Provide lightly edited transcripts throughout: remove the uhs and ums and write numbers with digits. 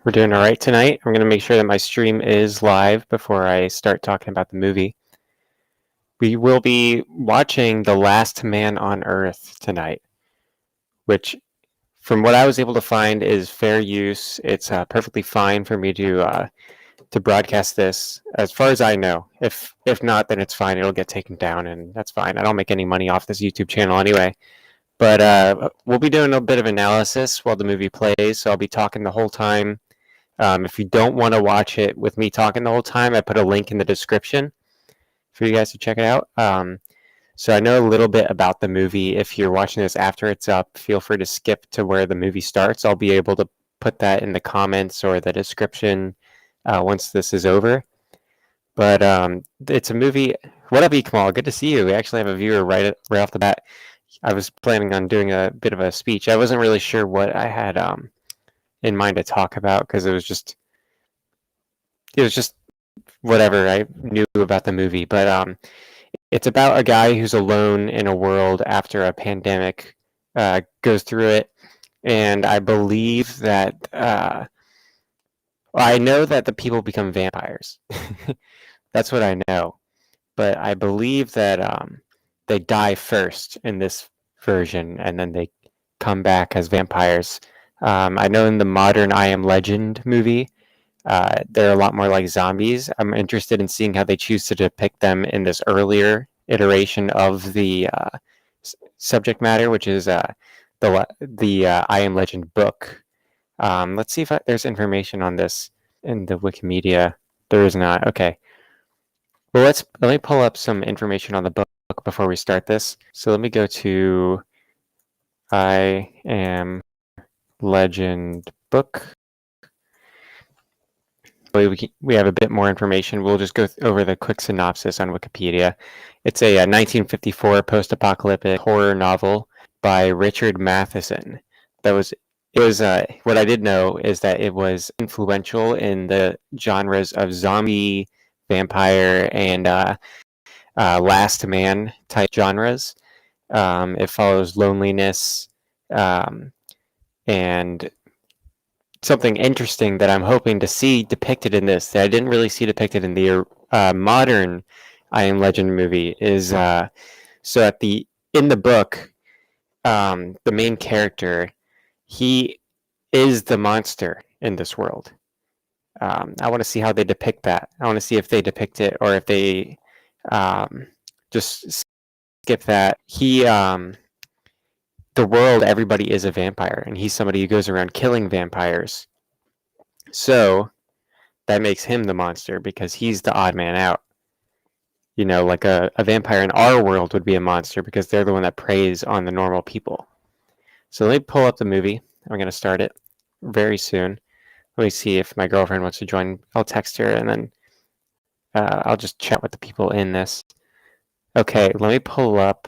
We're doing all right tonight. I'm going to make sure that my stream is live before I start talking about the movie. We will be watching The Last Man on Earth tonight, which, from what I was able to find, is fair use. It's perfectly fine for me to broadcast this, as far as I know. If not, then it's fine. It'll get taken down, and that's fine. I don't make any money off this YouTube channel anyway. But we'll be doing a bit of analysis while the movie plays, so I'll be talking the whole time. If you don't want to watch it with me talking the whole time, I put a link in the description for you guys to check it out. So I know a little bit about the movie. If you're watching this after it's up, feel free to skip to where the movie starts. I'll be able to put that in the comments or the description once this is over. But it's a movie. What up, Kamal? Good to see you. We actually have a viewer right off the bat. I was planning on doing a bit of a speech. I wasn't really sure what I had in mind to talk about because it was just whatever I knew about the movie. But it's about a guy who's alone in a world after a pandemic goes through it, and I believe that I know that the people become vampires. That's what I know, but I believe that they die first in this version, and then they come back as vampires. I know in the modern I Am Legend movie, they're a lot more like zombies. I'm interested in seeing how they choose to depict them in this earlier iteration of the subject matter, which is the I Am Legend book. Let's see if there's information on this in the Wikimedia. There is not. Okay. Well, let me pull up some information on the book before we start this. So let me go to I Am Legend book. We have a bit more information. We'll just go over the quick synopsis on Wikipedia. It's a 1954 post-apocalyptic horror novel by Richard Matheson. What I did know is that it was influential in the genres of zombie, vampire, and last man type genres. It follows loneliness and something interesting that I'm hoping to see depicted in this that I didn't really see depicted in the modern I Am Legend movie is so in the book, the main character, he is the monster in this world. I want to see how they depict that. I want to see if they depict it or if they just skip that. The world, everybody is a vampire, and he's somebody who goes around killing vampires. So that makes him the monster because he's the odd man out. You know, like a vampire in our world would be a monster because they're the one that preys on the normal people. So let me pull up the movie. I'm going to start it very soon. Let me see if my girlfriend wants to join. I'll text her, and then I'll just chat with the people in this. Okay, let me pull up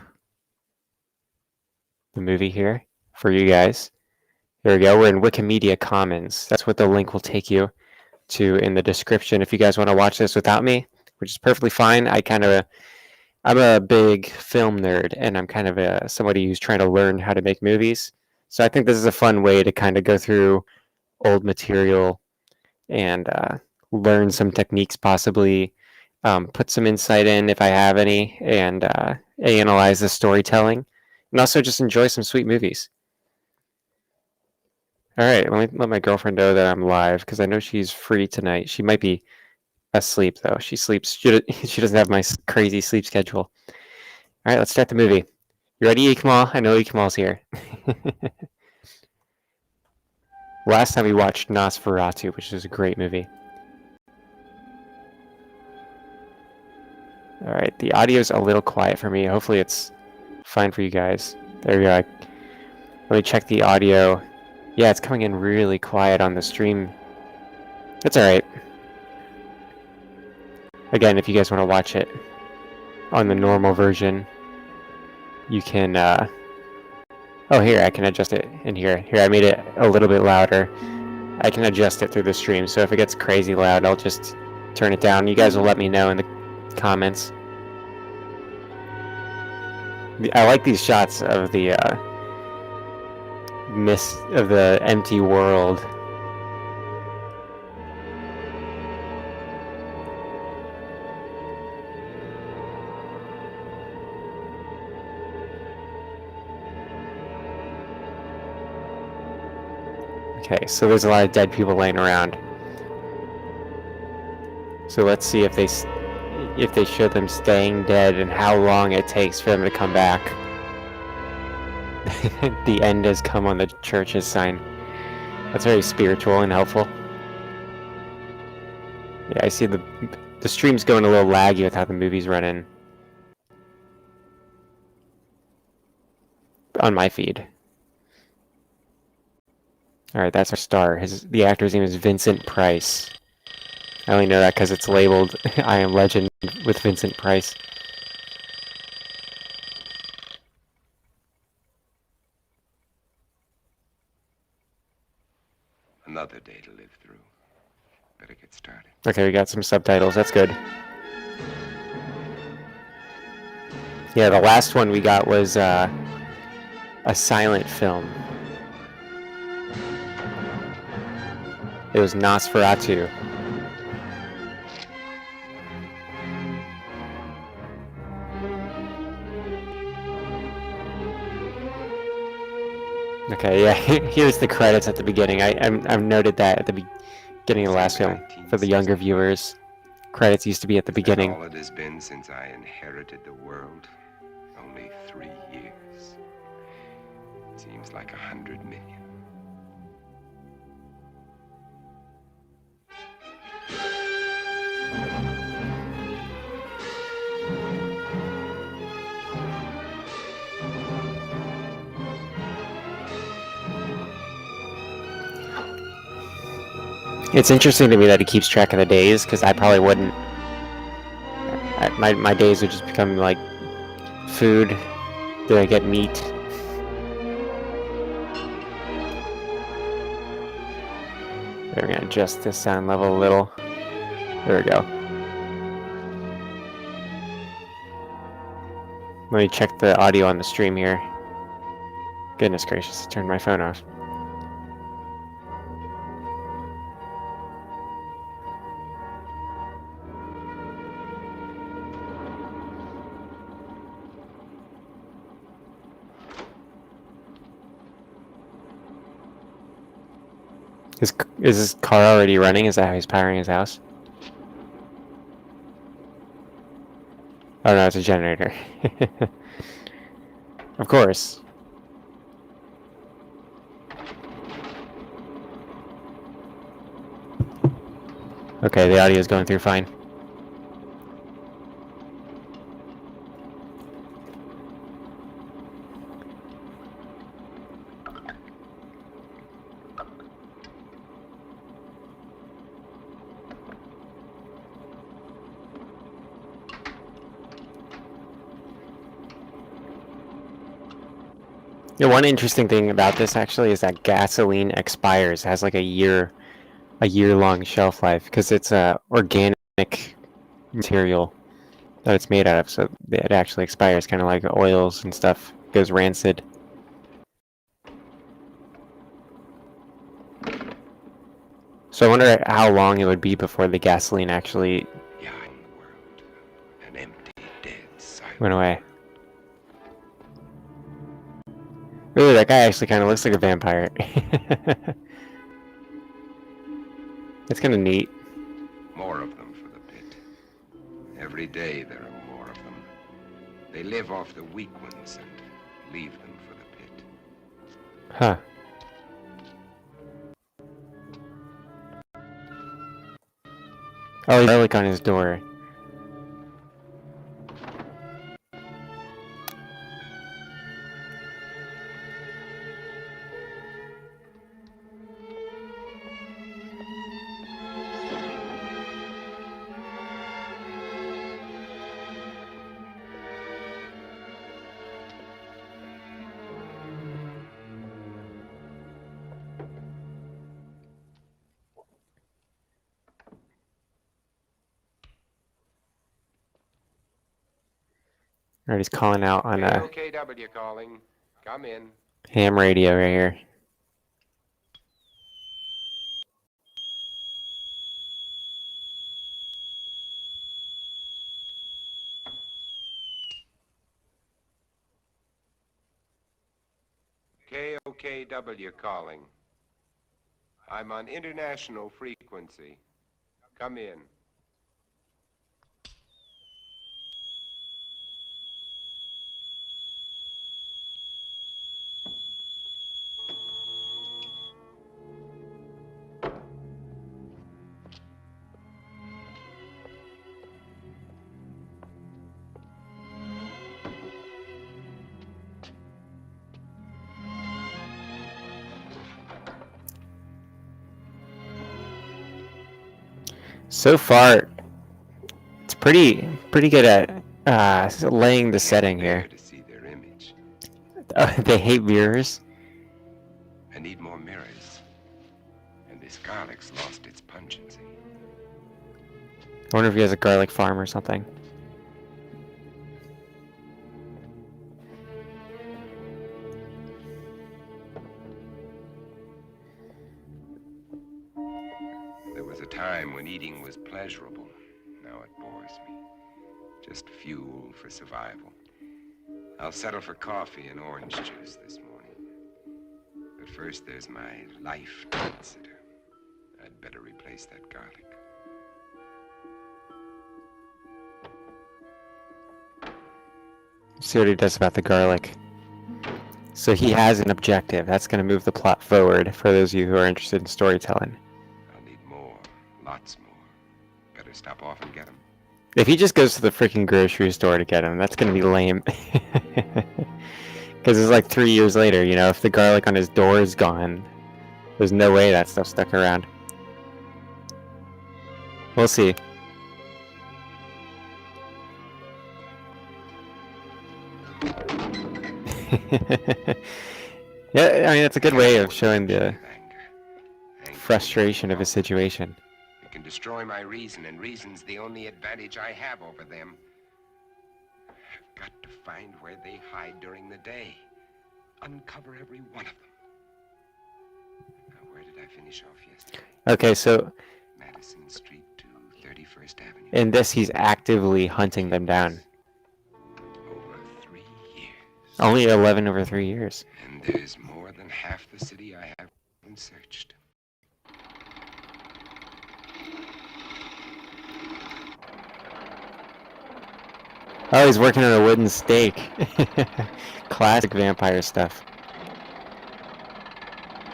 the movie here for you guys. There we go. We're in Wikimedia Commons. That's what the link will take you to in the description if you guys want to watch this without me, which is perfectly fine. I'm a big film nerd, and I'm kind of somebody who's trying to learn how to make movies. So I think this is a fun way to kind of go through old material and learn some techniques, possibly put some insight in if I have any, and analyze the storytelling, and also just enjoy some sweet movies. All right, let me let my girlfriend know that I'm live because I know she's free tonight. She might be asleep though. She sleeps. She doesn't have my crazy sleep schedule. All right, let's start the movie. You ready, Kamal? I know Kamal's here. Last time we watched Nosferatu, which is a great movie. All right, the audio's a little quiet for me. Hopefully it's fine for you guys. There we go. Let me check the audio. Yeah, it's coming in really quiet on the stream. That's all right. Again, if you guys want to watch it on the normal version, you can... Oh, here, I can adjust it in here. Here, I made it a little bit louder. I can adjust it through the stream, so if it gets crazy loud, I'll just turn it down. You guys will let me know in the comments. I like these shots of the mist of the empty world. Okay, so there's a lot of dead people laying around. So let's see if they show them staying dead and how long it takes for them to come back. The end has come on the church's sign. That's very spiritual and helpful. Yeah, I see the stream's going a little laggy with how the movie's running on my feed. Alright, that's our star. The actor's name is Vincent Price. I only know that because it's labeled I Am Legend with Vincent Price. Another day to live through. Better get started. Okay, we got some subtitles. That's good. Yeah, the last one we got was a silent film. It was Nosferatu. Okay, yeah, here's the credits at the beginning. I've noted that at the beginning of the last film. For the younger viewers, credits used to be at the beginning. All it has been since I inherited the world. Only 3 years. Seems like 100 million. It's interesting to me that he keeps track of the days, because I probably wouldn't. My days would just become like food. Do I get meat? We're gonna adjust the sound level a little. There we go. Let me check the audio on the stream here. Goodness gracious, I turned my phone off. Is his car already running? Is that how he's powering his house? Oh no, it's a generator. Of course. Okay, the audio is going through fine. Yeah, one interesting thing about this actually is that gasoline expires. It has like a year-long shelf life because it's a organic material that it's made out of, so it actually expires, kind of like oils and stuff. Goes rancid. So I wonder how long it would be before the gasoline actually An empty, dead, silent went away. Ooh, that guy actually kind of looks like a vampire. It's kind of neat. More of them for the pit. Every day there are more of them. They live off the weak ones and leave them for the pit. Huh. Oh, he's garlic on his door. Alright, he's calling out on a KOKW calling. Come in. ham radio right here. KOKW calling. I'm on international frequency. Come in. So far, it's pretty good at laying the setting here. To see their image. They hate mirrors. I need more mirrors. And this garlic's lost its pungency. I wonder if he has a garlic farm or something. There was a time when eating was pleasurable. Now it bores me. Just fuel for survival. I'll settle for coffee and orange juice this morning. But first there's my life sitter. I'd better replace that garlic. See what he does about the garlic. So he has an objective. That's going to move the plot forward for those of you who are interested in storytelling. I'll need more. Lots more. Better stop off and get them. If he just goes to the freaking grocery store to get them, that's going to be lame. Because it's like 3 years later, you know, if the garlic on his door is gone, there's no way that stuff stuck around. We'll see. Yeah, I mean, it's a good way of showing the frustration of a situation. It can destroy my reason, and reason's the only advantage I have over them. I've got to find where they hide during the day. Uncover every one of them. Now, where did I finish off yesterday? Okay, so Madison Street to 31st Avenue. in this, he's actively hunting them down. Over 3 years. Only 11 over 3 years. And there's more than half the city I haven't searched. Oh, he's working on a wooden stake. Classic vampire stuff.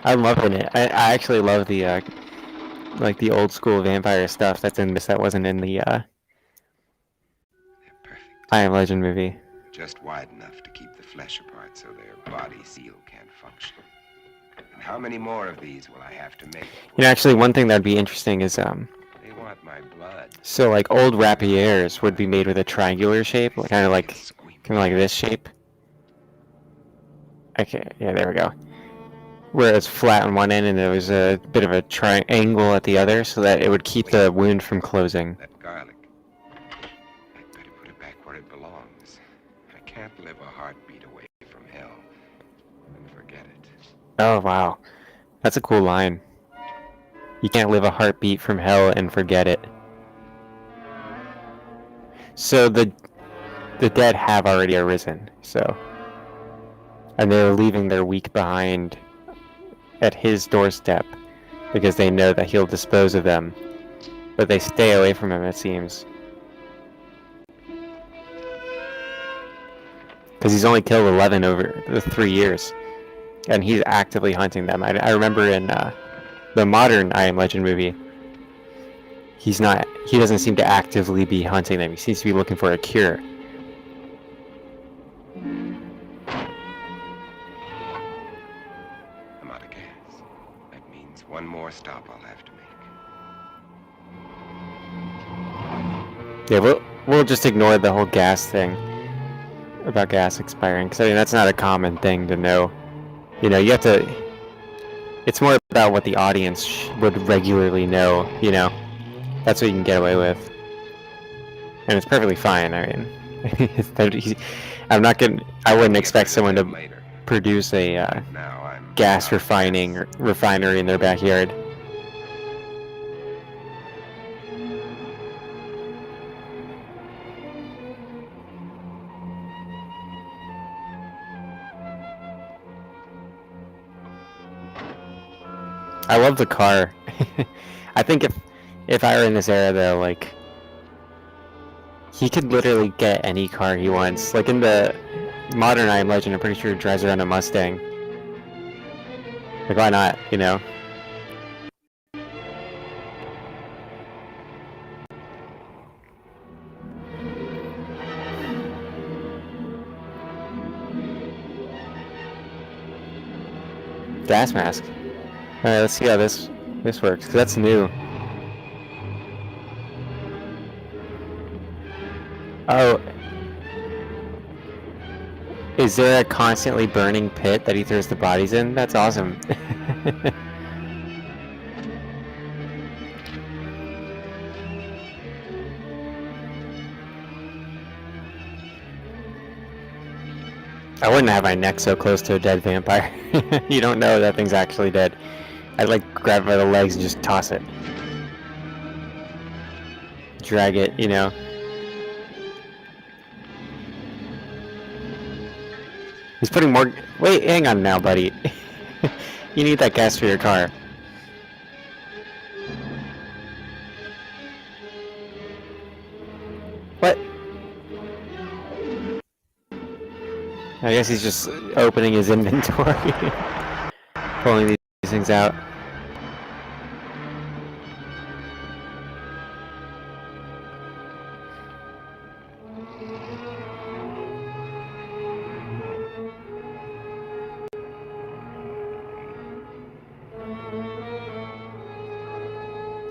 I'm loving it. I actually love the like the old school vampire stuff that's in this that wasn't in the They're perfect. I Am Legend movie. Just wide enough to keep the flesh apart so their body seal can't function. And how many more of these will I have to make? You know, actually, one thing that'd be interesting is They want my blood. so like old rapiers would be made with a triangular shape, kind of like this shape. Okay, yeah, there we go. Where it's flat on one end and there was a bit of a triangle at the other, so that it would keep the wound from closing. That garlic. I'd better put it back where it belongs. I can't live a heartbeat away from hell and forget it. Oh wow, that's a cool line. You can't live a heartbeat from hell and forget it. So the dead have already arisen, so, and they're leaving their weak behind at his doorstep because they know that he'll dispose of them, but they stay away from him, it seems, because he's only killed 11 over the 3 years, and he's actively hunting them. I remember in the modern I Am Legend movie, he doesn't seem to actively be hunting them. He seems to be looking for a cure. I'm out of gas. That means one more stop I'll have to make. Yeah, we'll just ignore the whole gas thing about gas expiring, because I mean that's not a common thing to know. You know, you have to. It's more about what the audience would regularly know. You know, that's what you can get away with, and it's perfectly fine. I mean, I wouldn't expect someone to produce a gas refinery in their backyard. I love the car. I think if I were in this era though, like he could literally get any car he wants. Like in the modern I Am Legend, I'm pretty sure he drives around a Mustang. Like why not, you know? Gas mask. Alright, let's see how this works, because that's new. Oh, is there a constantly burning pit that he throws the bodies in? That's awesome. I wouldn't have my neck so close to a dead vampire. You don't know that thing's actually dead. I'd like grab it by the legs and just toss it. Drag it, you know. He's putting more... Wait, hang on now, buddy. You need that gas for your car. What? I guess he's just opening his inventory. Pulling these things out.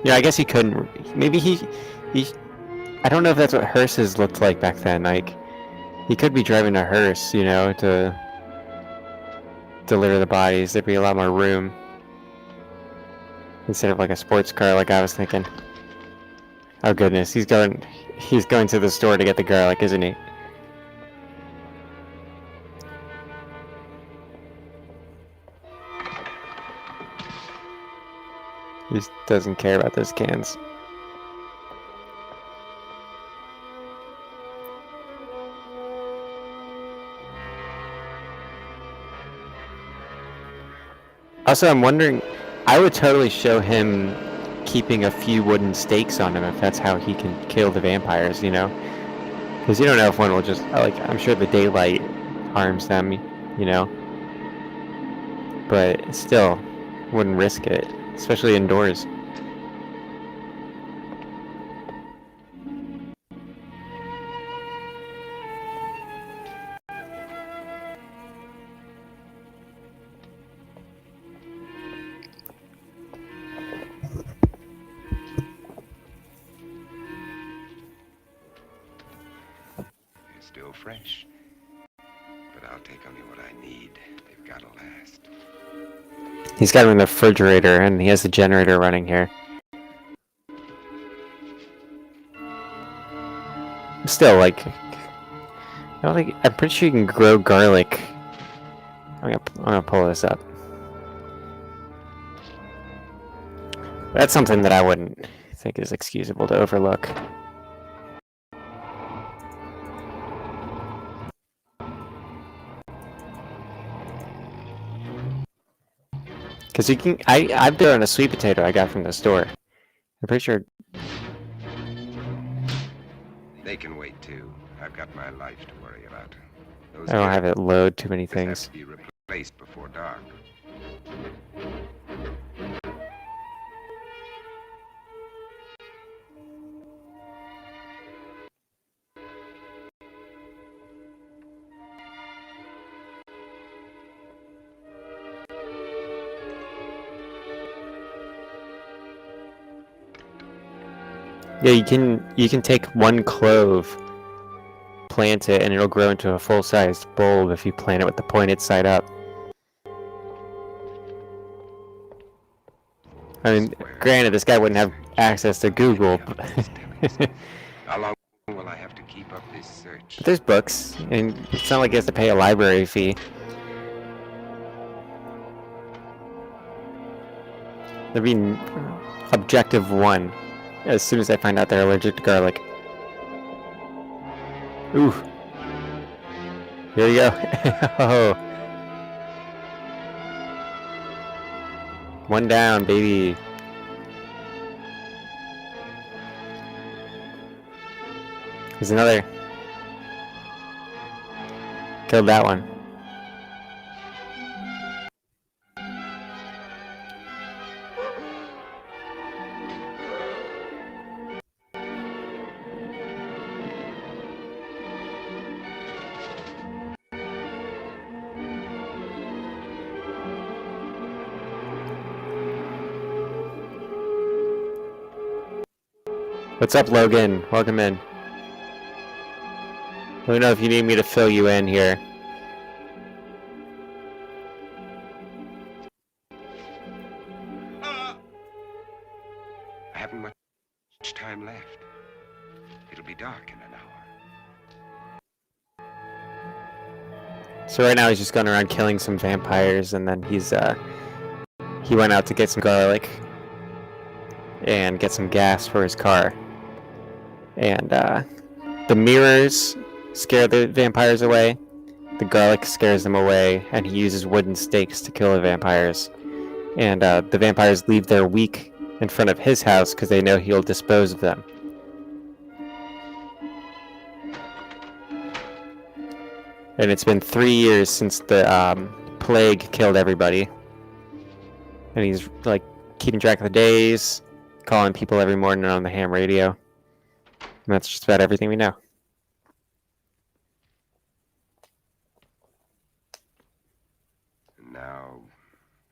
Yeah, I guess he couldn't. Maybe he. I don't know if that's what hearses looked like back then. Like, he could be driving a hearse, you know, to deliver the bodies. There'd be a lot more room instead of like a sports car, like I was thinking. Oh goodness, he's going to the store to get the garlic, isn't he? He just doesn't care about those cans. Also, I'm wondering, I would totally show him keeping a few wooden stakes on him if that's how he can kill the vampires, you know? Because you don't know if one will just, like, I'm sure the daylight harms them, you know? But still, wouldn't risk it, especially indoors. Still fresh. But I'll take only what I need. They've got to last. He's got him in the refrigerator, and he has the generator running here. Still, like, I don't think, I'm pretty sure you can grow garlic. I'm gonna pull this up. That's something that I wouldn't think is excusable to overlook. Because you can, I've done a sweet potato I got from the store. I'm pretty sure. They can wait too. I've got my life to worry about. Those I don't have it load too many have things. to be replaced before dark. Yeah, you can take one clove, plant it, and it'll grow into a full-sized bulb if you plant it with the pointed side up. I mean, granted, this guy wouldn't have access to Google, but How long will I have to keep up this search? but there's books, and it's not like he has to pay a library fee. There'd be objective 1, as soon as I find out they're allergic to garlic. Ooh. Here you go. Oh. One down, baby. There's another. Killed that one. What's up, Logan? Welcome in. Let me know if you need me to fill you in here. I haven't much time left. It'll be dark in an hour. So right now he's just going around killing some vampires, and then he went out to get some garlic and get some gas for his car. And the mirrors scare the vampires away. The garlic scares them away, and he uses wooden stakes to kill the vampires. And the vampires leave their weak in front of his house because they know he'll dispose of them. And it's been 3 years since the plague killed everybody. And he's like keeping track of the days, calling people every morning on the ham radio. And that's just about everything we know. And now,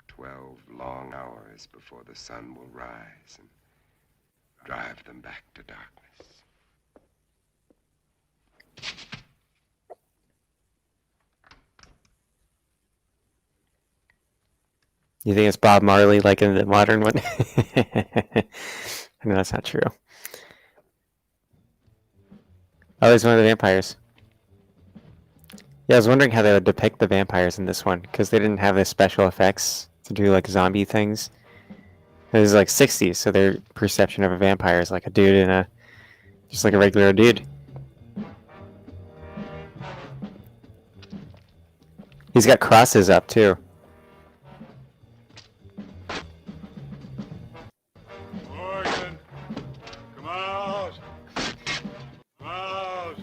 12 long hours before the sun will rise and drive them back to darkness. You think it's Bob Marley like in the modern one? I know that's not true. Oh, he's one of the vampires. Yeah, I was wondering how they would depict the vampires in this one, because they didn't have the special effects to do like zombie things. It was like 60s, so their perception of a vampire is like a dude in just like a regular dude. He's got crosses up too. Morgan, come out. Come out.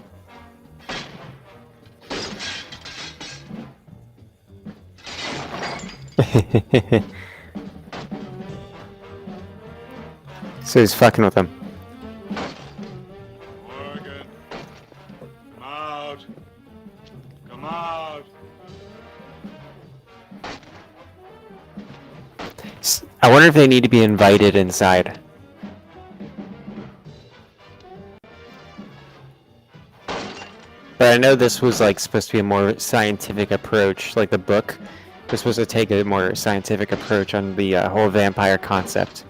So he's fucking with them. Morgan, come out. Come out. I wonder if they need to be invited inside. But I know this was like supposed to be a more scientific approach, like the book was supposed to take a more scientific approach on the whole vampire concept.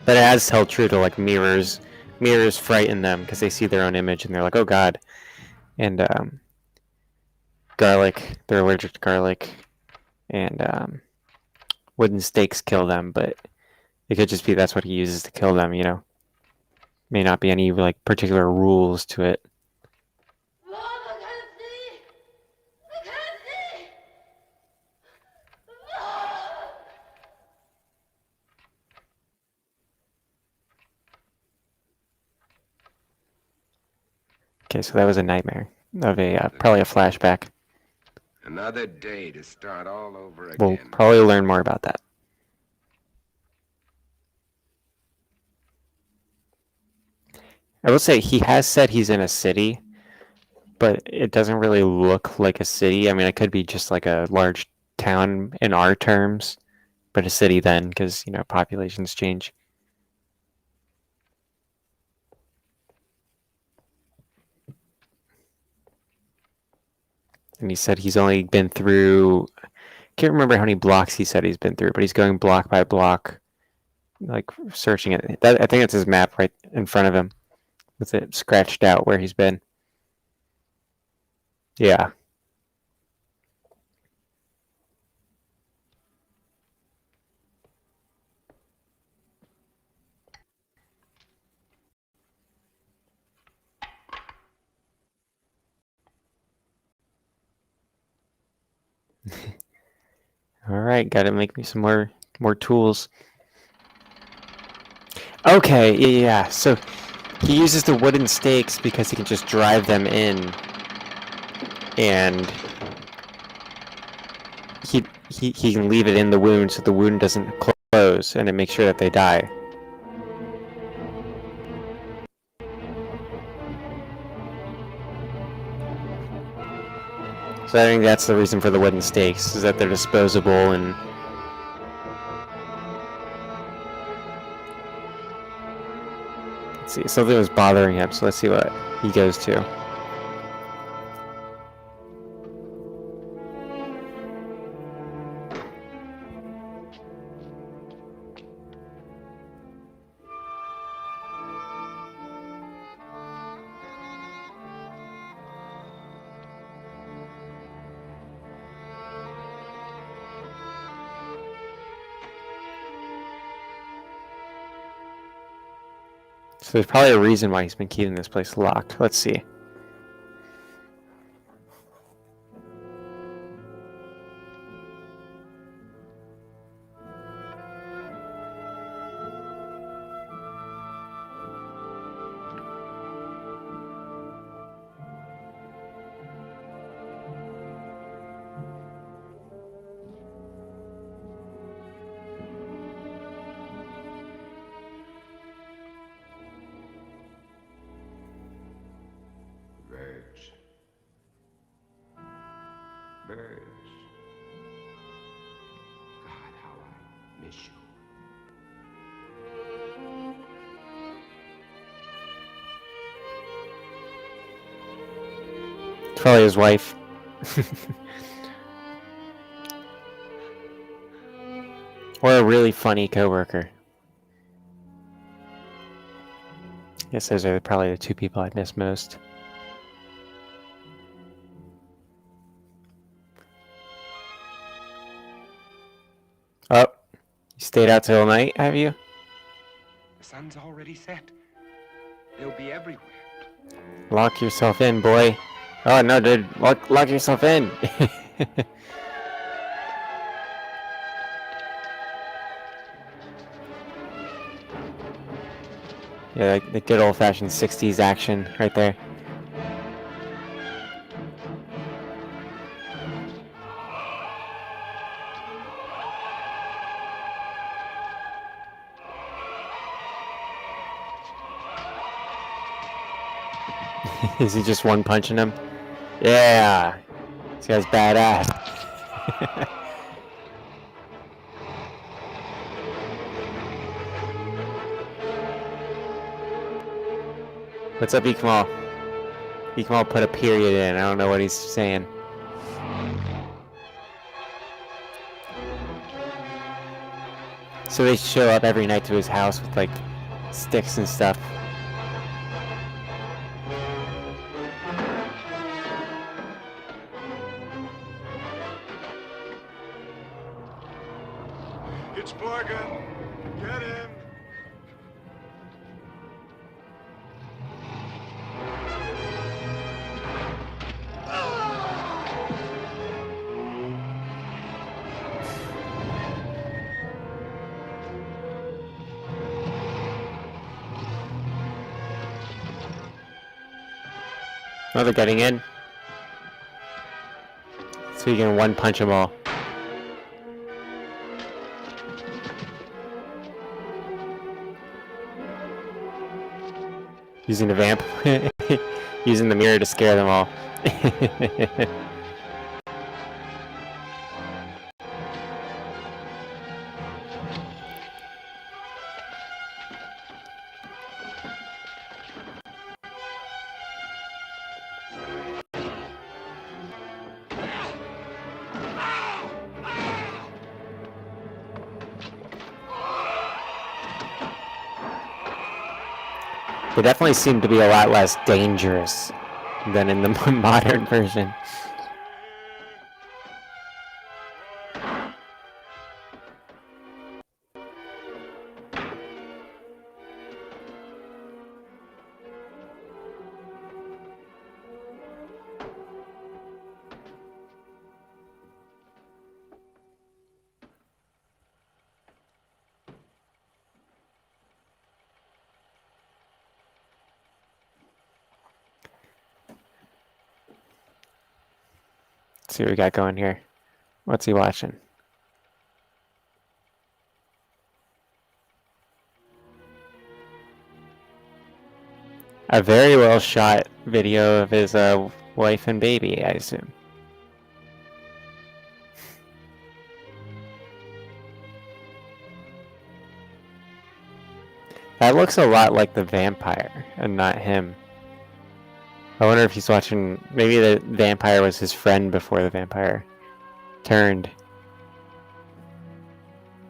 But it has held true to like mirrors. Mirrors frighten them because they see their own image and they're like, oh god. And garlic, they're allergic to garlic. And wooden stakes kill them, but it could just be that's what he uses to kill them, you know. May not be any like particular rules to it. Mom, I can't see! I can't see! Mom! Okay, so that was a nightmare of a probably a flashback. Another day to start all over again. We'll probably learn more about that. I will say he has said he's in a city, but it doesn't really look like a city. I mean, it could be just like a large town in our terms, but a city then, because, you know, populations change. And he said he's only been through, I can't remember how many blocks he said he's been through, but he's going block by block, like searching it. I think it's his map right in front of him with it scratched out where he's been. Yeah. All right, gotta make me some more tools. Okay, yeah. So he uses the wooden stakes because he can just drive them in, and he can leave it in the wound so the wound doesn't close, and it makes sure that they die. So I think that's the reason for the wooden stakes, is that they're disposable and... Let's see, something was bothering him, so let's see what he goes to. So there's probably a reason why he's been keeping this place locked. Let's see. Birds. Birds. God, how I miss you. It's probably his wife. Or a really funny coworker. I guess those are probably the two people I miss most. Oh, you stayed out till night, have you? The sun's already set. They'll be everywhere. Lock yourself in, boy. Oh no, dude, lock yourself in. Yeah, like the good old-fashioned 60s action right there. Is he just one punching him? Yeah! This guy's badass. What's up, Ikamal? Ikamal put a period in. I don't know what he's saying. So they show up every night to his house with, like, sticks and stuff. It's Morgan. Get him. Oh, they're getting in. So you can one punch them all. Using the vamp. Using the mirror to scare them all. They definitely seem to be a lot less dangerous than in the modern version. Let's see what we got going here. What's he watching? A very well shot video of his wife and baby, I assume. That looks a lot like the vampire and not him. I wonder if he's watching. Maybe the vampire was his friend before the vampire turned.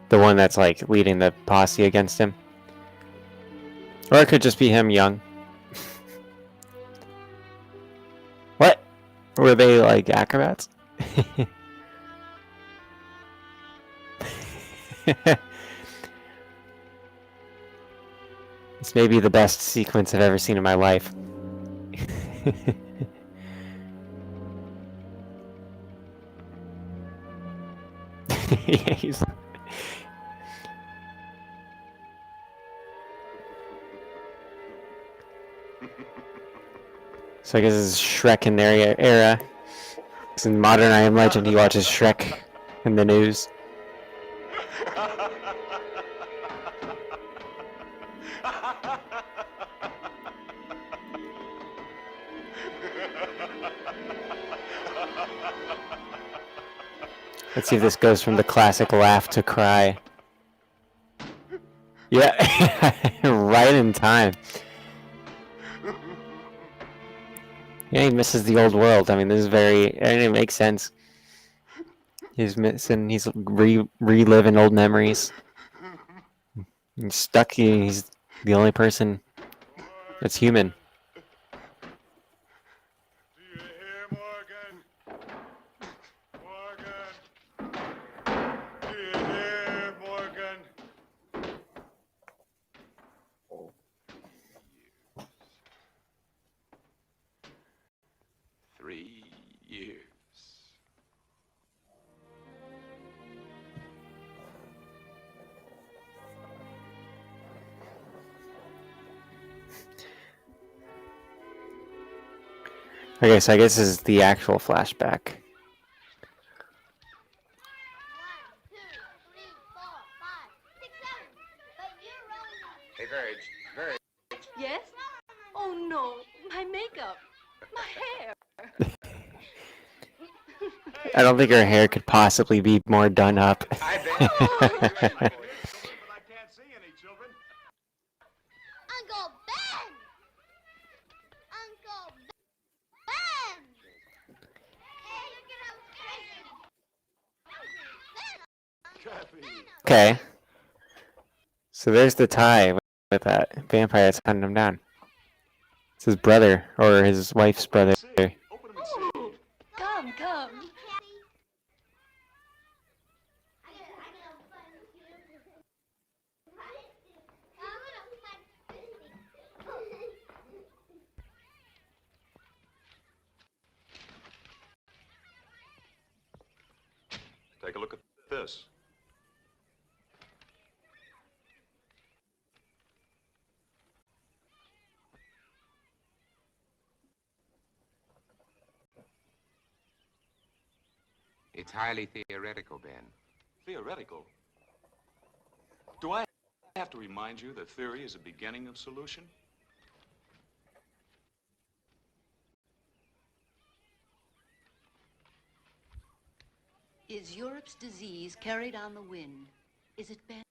The one that's like leading the posse against him. Or it could just be him young. What? Were they like acrobats? This may be the best sequence I've ever seen in my life. Yeah, so I guess this is Shrek in their era. Because in modern I Am Legend, he watches Shrek in the news. Let's see if this goes from the classic laugh to cry. Yeah, right in time. Yeah, he misses the old world. I mean, this is very. I mean, it makes sense. He's missing. He's reliving old memories. He's stuck. He's the only person that's human. Do you hear, Morgan? Morgan? Do you hear, Morgan? 3 years. Okay, so I guess this is the actual flashback. 1, 2, 3, 4, 5, 6, 7. But you're rolling. Hey, Verge. Verge. Yes? Oh no, my makeup, my hair. I don't think her hair could possibly be more done up. I bet. But I can't see any children. Uncle Ben! Uncle Ben! Hey, look at him. Kathy. Okay. So there's the tie with that vampire that's hunting him down. It's his brother, or his wife's brother. See. Open them and see. Ooh, come, come. Take a look at this. It's highly theoretical, Ben. Theoretical? Do I have to remind you that theory is a beginning of solution? Is Europe's disease carried on the wind? Is it Ben?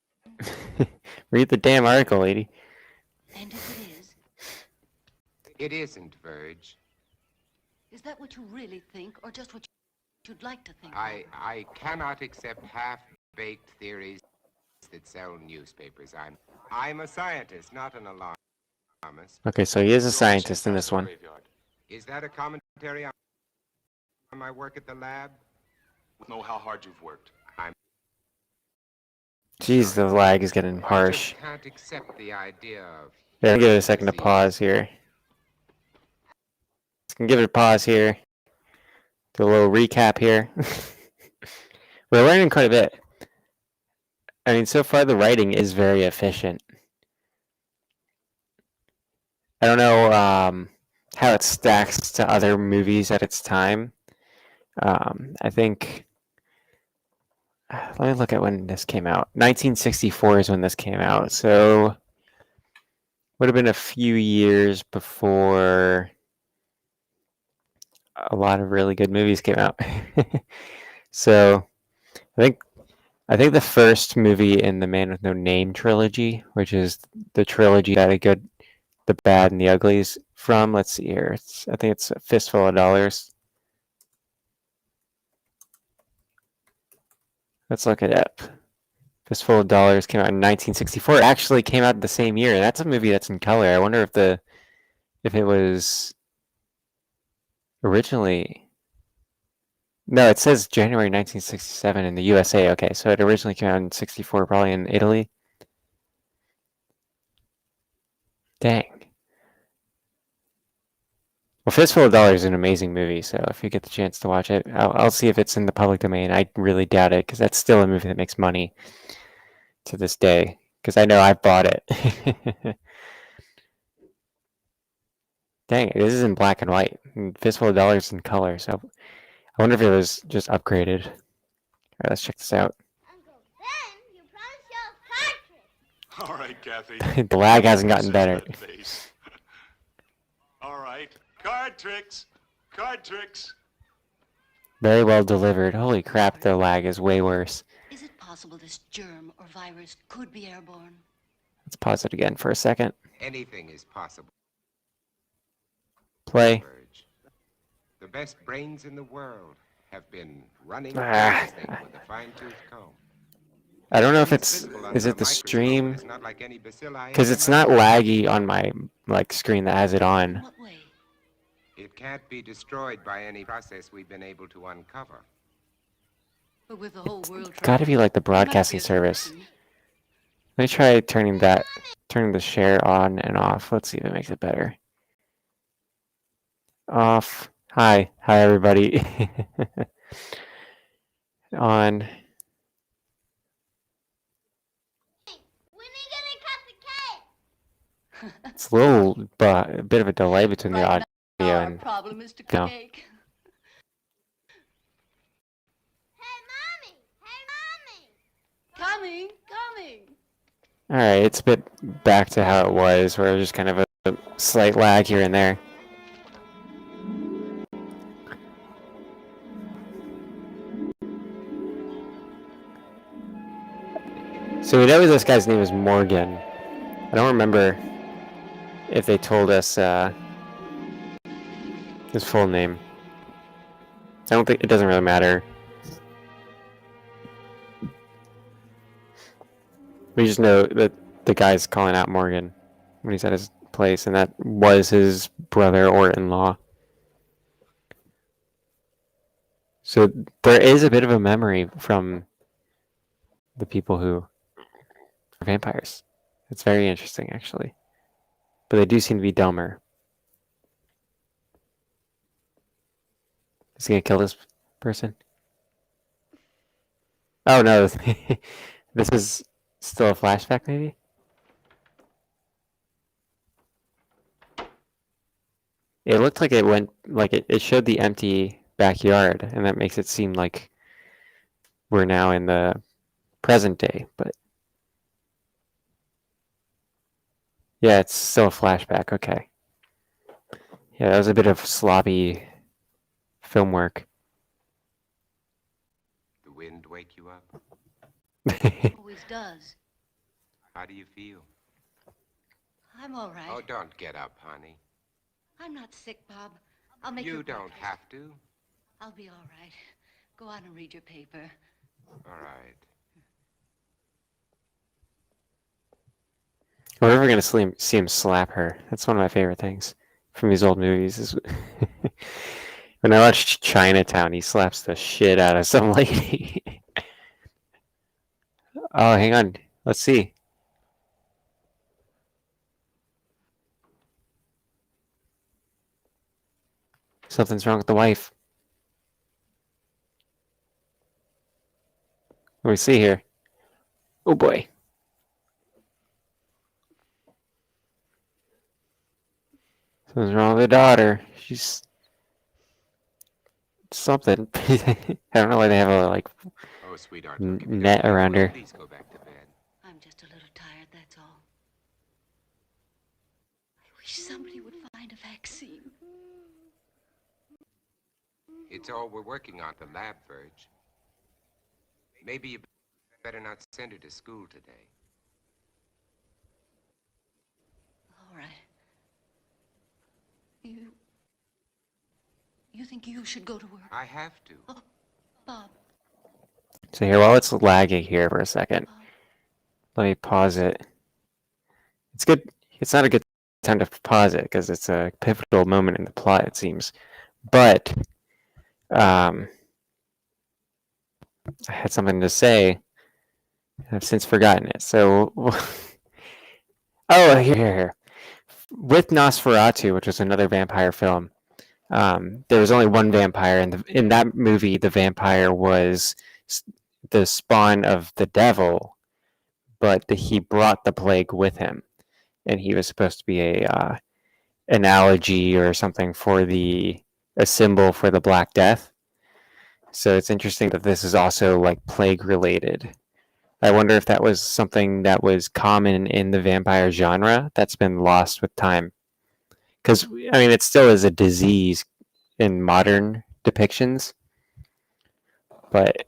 Read the damn article, lady. And if it is, It isn't, Verge. is that what you really think, or just what you'd like to think? I cannot accept half-baked theories that sell newspapers. I'm a scientist, not an alarmist. Okay, so he is a scientist in this one. Graveyard. Is that a commentary on my work at the lab? Know how hard you've worked. Jeez, the lag is getting I harsh. just can't accept the idea of... Yeah, I'll give it a second to pause here. Just gonna give it a pause here. Do a little recap here. We're learning quite a bit. I mean, so far the writing is very efficient. I don't know how it stacks to other movies at its time. I think. Let me look at when this came out. 1964 is when this came out, so would have been a few years before a lot of really good movies came out. So I think I think the first movie in the Man with No Name trilogy, which is the trilogy that a good, the bad, and the uglies from. Let's see here. I think it's a Fistful of Dollars. Let's look it up. Fistful of Dollars came out in 1964. It actually came out the same year. That's a movie that's in color. I wonder if it was originally. No, it says January 1967 in the USA. Okay, so it originally came out in 64, probably in Italy. Dang. Well, Fistful of Dollars is an amazing movie, so if you get the chance to watch it, I'll see if it's in the public domain. I really doubt it, because that's still a movie that makes money to this day, because I know I've bought it. Dang, this is in black and white. And Fistful of Dollars is in color, so I wonder if it was just upgraded. All right, let's check this out. Uncle Ben, you promised your card trick. All right, Kathy. The lag hasn't gotten Says better. that face. All right. Card tricks. Card tricks. Very well delivered. Holy crap, the lag is way worse. Is it possible this germ or virus could be airborne? Let's pause it again for a second. Anything is possible. Play. The best brains in the world have been running Ah. this thing with a fine-tooth comb. I don't know if it's, Invisible is under it a the microscope stream? is not like any bacilli Because in it's the not mouth. laggy on my screen that has it In on. what way? It can't be destroyed by any process we've been able to uncover. But with the whole world Gotta be like the there might be broadcasting a service. solution. Let me try turning the share on and off. Let's see if it makes it better. Off. Hi everybody. On. When are you gonna cut the cake? It's a little, a bit of a delay between the Right audio now, our and. problem is to No. cake. Hey, Mommy! Hey, Mommy! Coming, coming. All right, it's a bit back to how it was, where it was just kind of a slight lag here and there. So we know this guy's name is Morgan. I don't remember if they told us his full name. I don't think it doesn't really matter. We just know that the guy's calling out Morgan when he's at his place, and that was his brother or in-law. So there is a bit of a memory from the people who are vampires. It's very interesting, actually. But they do seem to be dumber. Is he gonna kill this person? Oh no, this is still a flashback, maybe? It looked like it went, like it showed the empty backyard, and that makes it seem like we're now in the present day, but yeah, it's still a flashback, okay. Yeah, that was a bit of sloppy film work. The wind wake you up? Always does. How do you feel? I'm all right. Oh, don't get up, honey. I'm not sick, Bob. I'll make You your don't breakfast. have to. I'll be all right. Go on and read your paper. All right. We're never gonna see him slap her. That's one of my favorite things from these old movies. Is when I watched Chinatown, he slaps the shit out of some lady. Oh, hang on. Let's see. Something's wrong with the wife. Let me see here. Oh boy. Something's wrong with the daughter. She's something. I don't know why they have a like Oh, sweetheart, look, if you net don't feel around well, her. please go back to bed. I'm just a little tired, that's all. I wish somebody would find a vaccine. It's all we're working on at the lab, Verge. Maybe you better not send her to school today. All right. You think you should go to work? I have to. Oh, Bob. So here, while it's lagging here for a second, Bob. let me pause it. It's good. It's not a good time to pause it because it's a pivotal moment in the plot, it seems. But I had something to say. I've since forgotten it. So, oh, here. With Nosferatu, which was another vampire film, there was only one vampire, and in that movie, the vampire was the spawn of the devil, but he brought the plague with him, and he was supposed to be a analogy or something for a symbol for the Black Death. So it's interesting that this is also like plague related. I wonder if that was something that was common in the vampire genre that's been lost with time. Because I mean, it still is a disease in modern depictions, but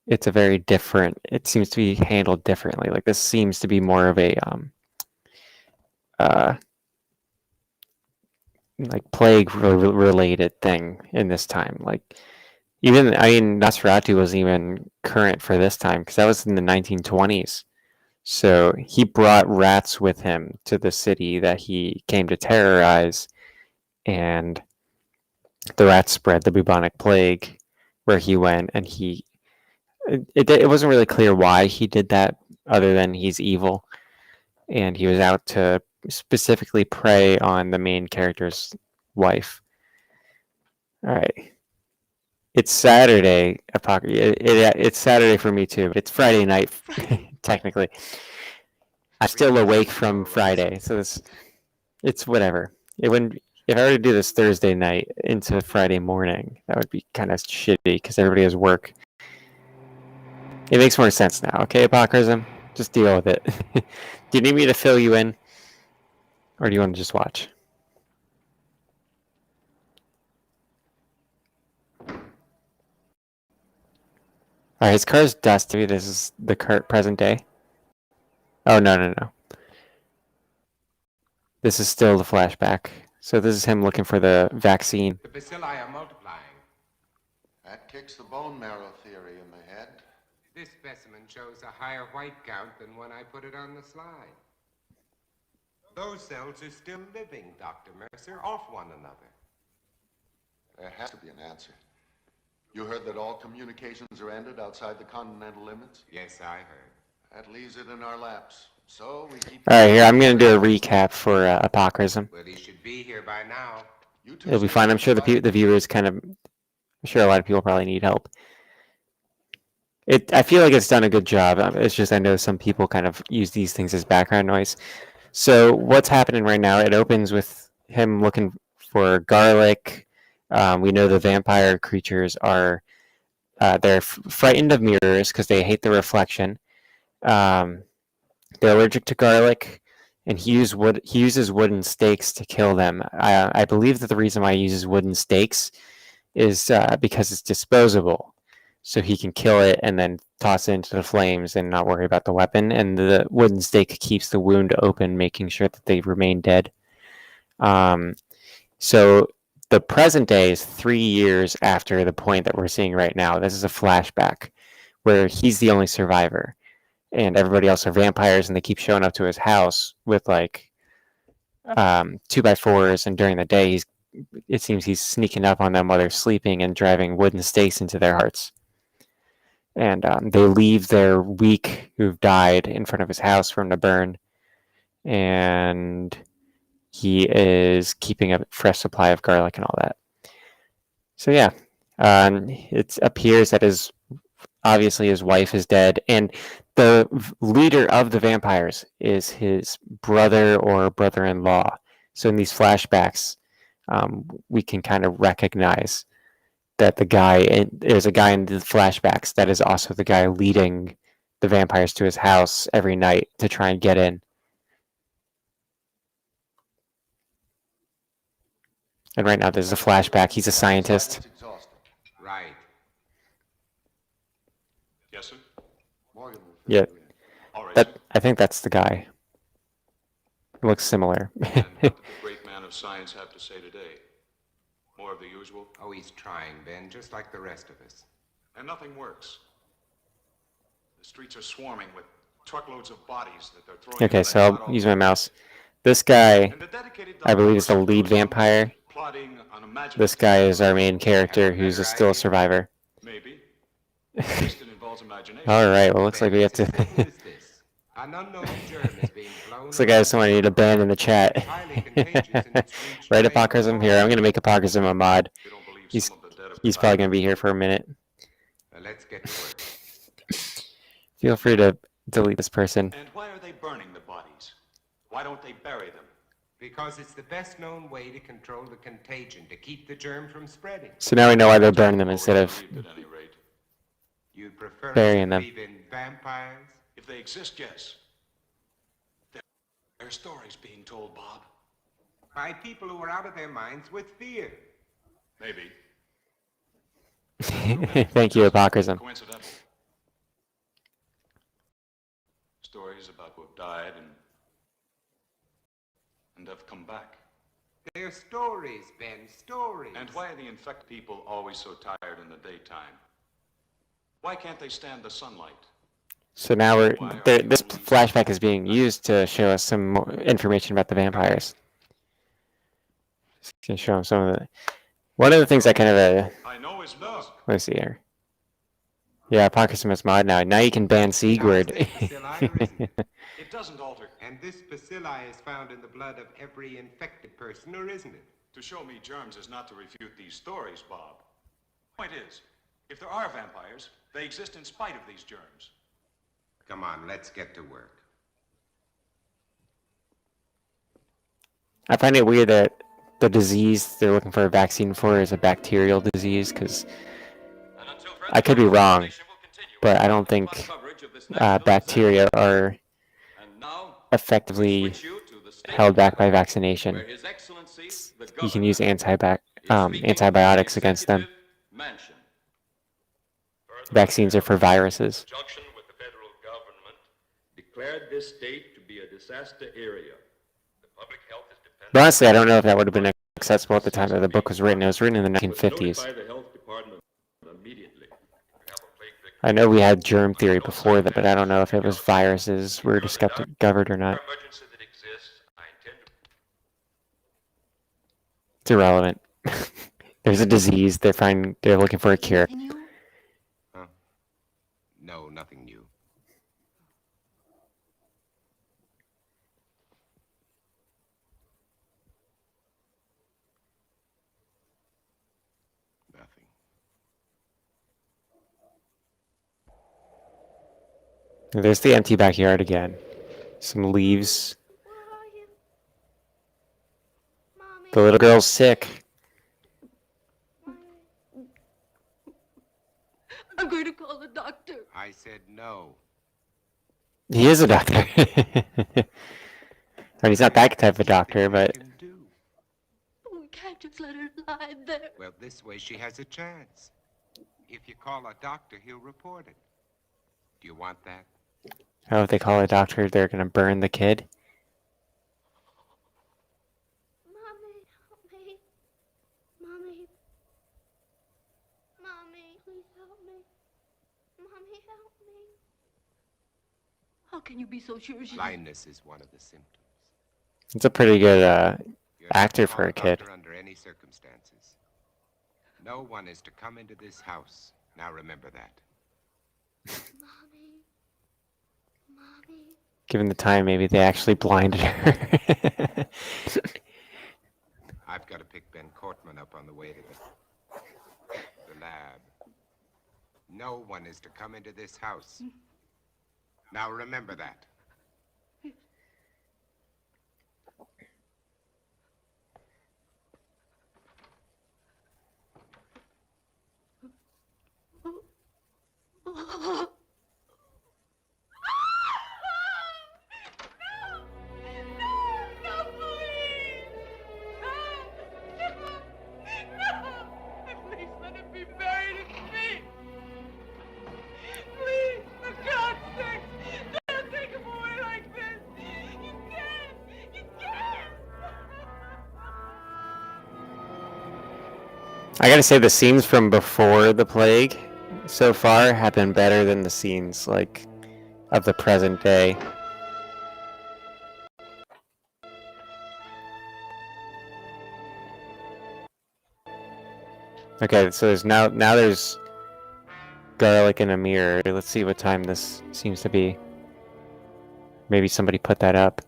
it's a very different. It seems to be handled differently. Like this seems to be more of a uh, like plague related thing in this time. Like even I mean, Nosferatu wasn't even current for this time because that was in the 1920s. So he brought rats with him to the city that he came to terrorize, and the rats spread the bubonic plague where he went, and it wasn't really clear why he did that other than he's evil, and he was out to specifically prey on the main character's wife. All right. It's Saturday, it's Saturday for me too, but it's Friday night, technically. I'm still awake from Friday, so it's whatever. If I were to do this Thursday night into Friday morning, that would be kind of shitty because everybody has work. It makes more sense now, okay, Apocrism? Just deal with it. Do you need me to fill you in? Or do you want to just watch? Alright, his car's dusty. This is the current present day. Oh, no. This is still the flashback. So this is him looking for the vaccine. The bacilli are multiplying. That kicks the bone marrow theory in the head. This specimen shows a higher white count than when I put it on the slide. Those cells are still living, Dr. Mercer, off one another. There has to be an answer. You heard that all communications are ended outside the continental limits? Yes, I heard. That leaves it in our laps. So we keep... Alright, here, I'm going to do a recap for Apocrism. Well, he should be here by now. You two It'll be stay fine. I'm sure the quiet. viewers I'm sure a lot of people probably need help. I feel like it's done a good job. It's just I know some people kind of use these things as background noise. So what's happening right now? It opens with him looking for garlic. We know the vampire creatures are they're frightened of mirrors because they hate the reflection. They're allergic to garlic, and he uses wooden stakes to kill them. I believe that the reason why he uses wooden stakes is because it's disposable. So he can kill it and then toss it into the flames and not worry about the weapon. And the wooden stake keeps the wound open, making sure that they remain dead. So the present day is 3 years after the point that we're seeing right now. This is a flashback where he's the only survivor. And everybody else are vampires, and they keep showing up to his house with like 2x4s. And during the day, it seems he's sneaking up on them while they're sleeping and driving wooden stakes into their hearts. And they leave their weak who've died in front of his house for him to burn. And he is keeping a fresh supply of garlic and all that. So yeah, it appears that obviously his wife is dead, and the leader of the vampires is his brother or brother-in-law. So in these flashbacks, we can kind of recognize that there's a guy in the flashbacks that is also the guy leading the vampires to his house every night to try and get in. And right now there's a flashback. He's a scientist. It's exhausting. Right. Yes, sir? Morgan will Yeah, fill you in. All right, sir. I think that's the guy. It looks similar. And what did the great man of science have to say today? More of the usual? Oh, he's trying, Ben, just like the rest of us. And nothing works. The streets are swarming with truckloads of bodies that they're throwing Okay, into the so hot I'll use my mouse. This guy, And the dedicated I believe, is the doctors lead are some vampire. plotting unimaginable This guy is our main Have character a who's better still a idea? survivor. Maybe. At least it involves imagination. Alright, well, looks like we have Ben, to... it's as simple as this. An unknown germ is being blown looks like I have someone I need to ban in the chat. It's highly contagious and it's reached Right, range Apocrism? Here, I'm going to make Apocrism a mod. You don't believe He's, some of the dead have he's probably going to be died? here for a minute. Now let's get to work. Feel free to delete this person. And why are they burning the bodies? Why don't they bury them? Because it's the best known way to control the contagion, to keep the germ from spreading. So now we know why they're burning them instead of... Believed at any rate. You'd prefer Burying us to them. believe in vampires? If they exist, yes. There are stories being told, Bob. By people who are out of their minds with fear. Maybe. Thank you, Apocrism. Coincidental. Stories about who have died and have come back. They're stories, Ben, stories. And why are the infected people always so tired in the daytime? Why can't they stand the sunlight? So now this flashback is being used to show us some more information about the vampires. Just gonna show them some of the... One of the things I kind of... I know his book. let's see here. Yeah, Apocrism is mod now. Now you can ban Sigurd. It doesn't alter. And this bacilli is found in the blood of every infected person, or isn't it? To show me germs is not to refute these stories, Bob. Point is, if there are vampires, they exist in spite of these germs. Come on, let's get to work. I find it weird that the disease they're looking for a vaccine for is a bacterial disease, because I could be wrong, but I don't think bacteria are effectively held back by vaccination. You can use antibiotics against them. Vaccines are for viruses. Conjunction with the federal government, declared this state to be a disaster area. The public health is dependent. But honestly, I don't know if that would have been accessible at the time that the book was written. It was written in the 1950s. Notify the health department immediately. I know we had germ theory before that, but I don't know if it was viruses were discovered or not. Emergency that exists, I intend to It's irrelevant. There's a disease. They're looking for a cure. And you? Huh? No, nothing new. Nothing. There's the empty backyard again. Some leaves. Where are you? Mommy. The little girl's sick. I'm going to call the doctor. I said no. He is a doctor. I mean, he's not that type of doctor, but Can do. We can't just let her lie there. Well, this way she has a chance. If you call a doctor, he'll report it. Do you want that? oh, if they call a doctor, they're gonna burn the kid. Mommy, help me. Mommy. Mommy, please help me. Mommy, help me. How can you be so sure she's... Blindness is one of the symptoms. It's a pretty good You're not actor to for call a kid. doctor under any circumstances. No one is to come into this house. Now remember that. Mommy. Mommy. Given the time, maybe they actually blinded her. I've got to pick Ben Cortman up on the way to the lab. No one is to come into this house. Now remember that. I gotta say, the scenes from before the plague so far have been better than the scenes, like, of the present day. Okay, so there's garlic in a mirror. Let's see what time this seems to be. Maybe somebody put that up.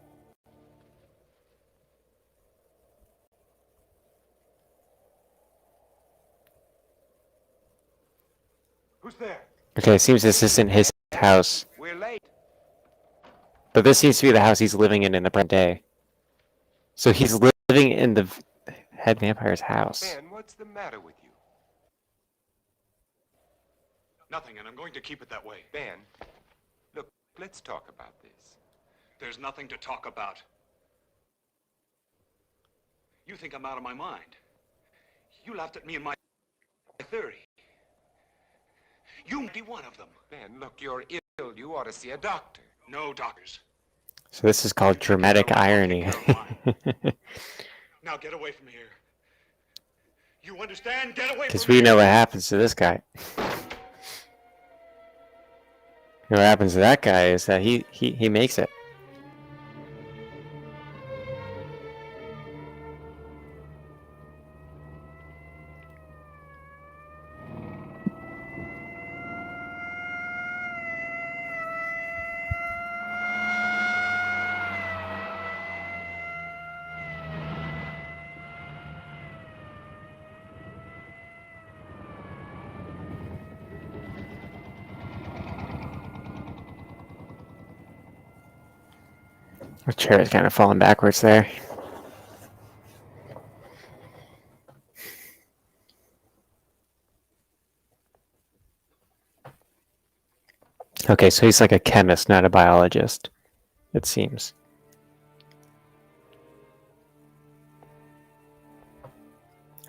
Who's there? Okay, it seems this isn't his house. We're late. But this seems to be the house he's living in the present day. So he's living in the head vampire's house. Ben, what's the matter with you? Nothing, and I'm going to keep it that way. Ben, look, let's talk about this. There's nothing to talk about. You think I'm out of my mind. You laughed at me and my theory. You may be one of them. Ben, look, you're ill. You ought to see a doctor. No doctors. So this is called dramatic irony. Now get away from here. You understand? Get away Because from we here. know what happens to this guy. What happens to that guy is that he makes it. The chair is kind of falling backwards there. Okay, so he's like a chemist, not a biologist, it seems.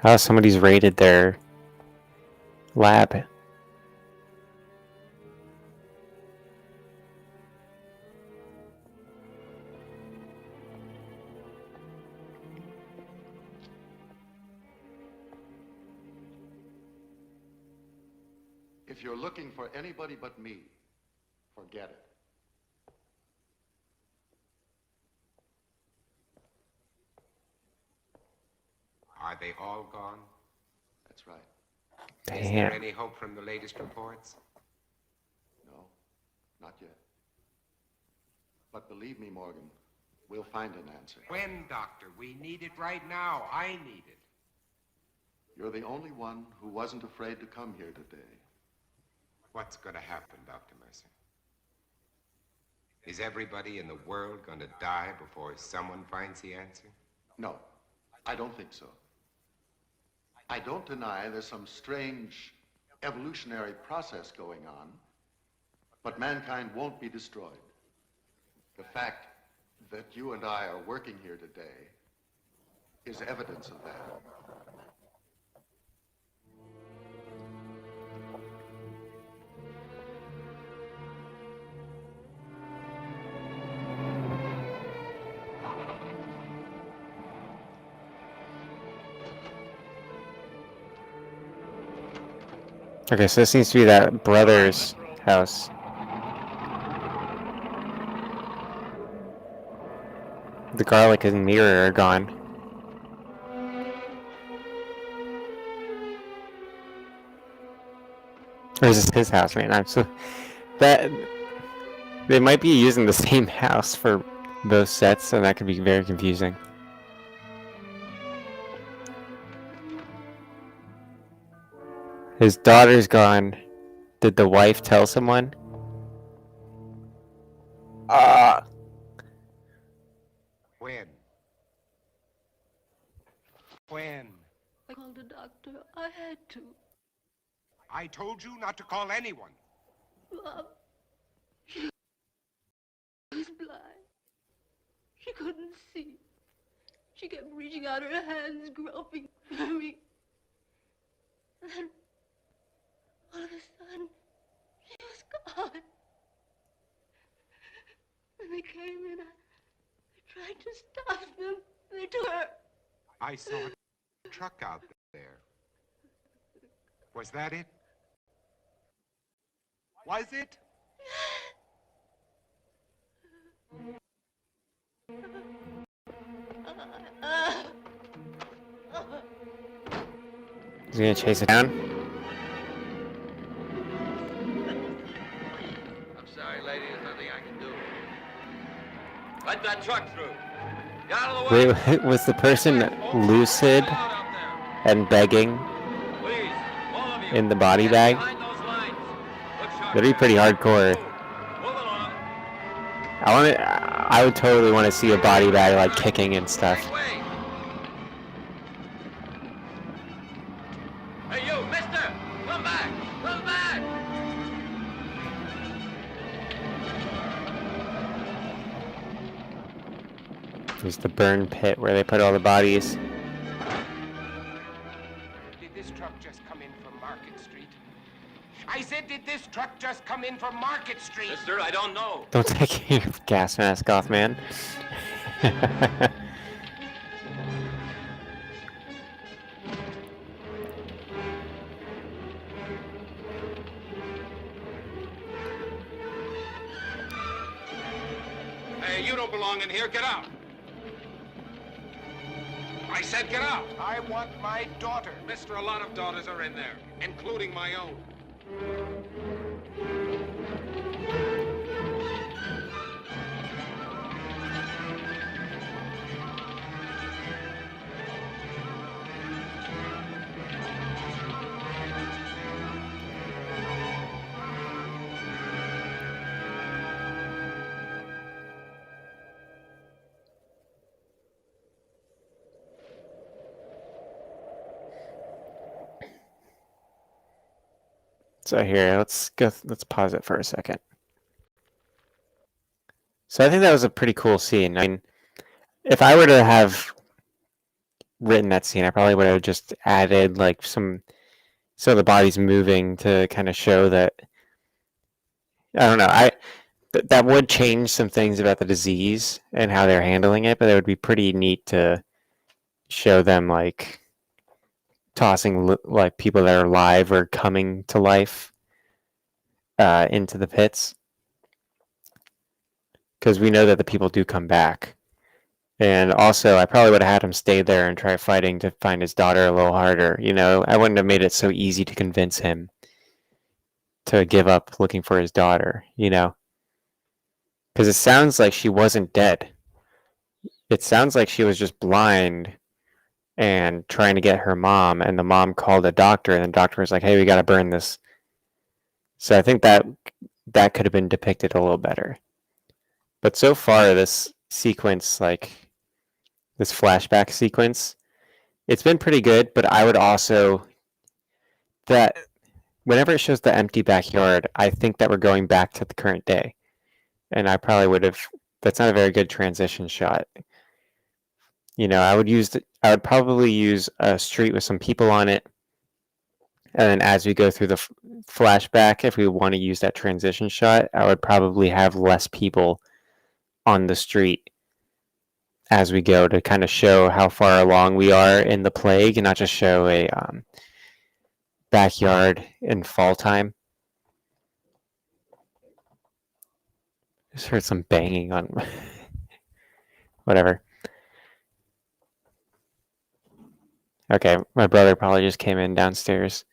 Oh, somebody's raided their lab. If you're looking for anybody but me, forget it. Are they all gone? That's right. Is there Damn. any hope from the latest reports? No, not yet. But believe me, Morgan, we'll find an answer. When, Doctor? We need it right now. I need it. You're the only one who wasn't afraid to come here today. What's going to happen, Dr. Mercer? Is everybody in the world going to die before someone finds the answer? No, I don't think so. I don't deny there's some strange evolutionary process going on, but mankind won't be destroyed. The fact that you and I are working here today is evidence of that. Okay, so this seems to be that brother's house. The garlic and mirror are gone. Or is this his house, man? I'm so... That... They might be using the same house for both sets, and that could be very confusing. His daughter's gone. Did the wife tell someone? When? When? I called a doctor. I had to. I told you not to call anyone. Bob, she was blind. She couldn't see. She kept reaching out her hands, groping for me. And then, all of a sudden, she was gone. When they came in, I tried to stop them. They took her. I saw a truck out there. Was that it? Was it? He's gonna chase it down. I'm sorry, lady. There's nothing I can do. Let that truck through. Get out of the way. Wait, was the person lucid and begging Please, all of you. in the body Get bag? behind those lines. Look sharp. That'd be pretty hardcore. Move along. I would totally want to see a body bag like kicking and stuff. Make way. Hey, you, mister! Come back! Come back! There's the burn pit where they put all the bodies. Did this truck just come in from Market Street? I said, did this truck just come in from Market Street? Mister, I don't know. Don't take your gas mask off, man. Hey, you don't belong in here. Get out. I said get out. I want my daughter. Mister, a lot of daughters are in there, including my own. So here, let's pause it for a second. So I think that was a pretty cool scene. I mean, if I were to have written that scene, I probably would have just added like some of the bodies moving to kind of show that, I don't know, that would change some things about the disease and how they're handling it, but it would be pretty neat to show them like tossing like people that are alive or coming to life into the pits, because we know that the people do come back. And also, I probably would have had him stay there and try fighting to find his daughter a little harder. You know, I wouldn't have made it so easy to convince him to give up looking for his daughter, you know, because it sounds like she wasn't dead. It sounds like she was just blind and trying to get her mom, and the mom called a doctor, and the doctor was like, hey, we got to burn this. So I think that could have been depicted a little better. But so far, this sequence, like this flashback sequence, it's been pretty good, but I would also, that whenever it shows the empty backyard, I think that we're going back to the current day. And I probably would have, that's not a very good transition shot. You know, I would probably use a street with some people on it. And then as we go through the flashback, if we want to use that transition shot, I would probably have less people on the street as we go to kind of show how far along we are in the plague and not just show a backyard in fall time. Just heard some banging on whatever. Okay, my brother probably just came in downstairs.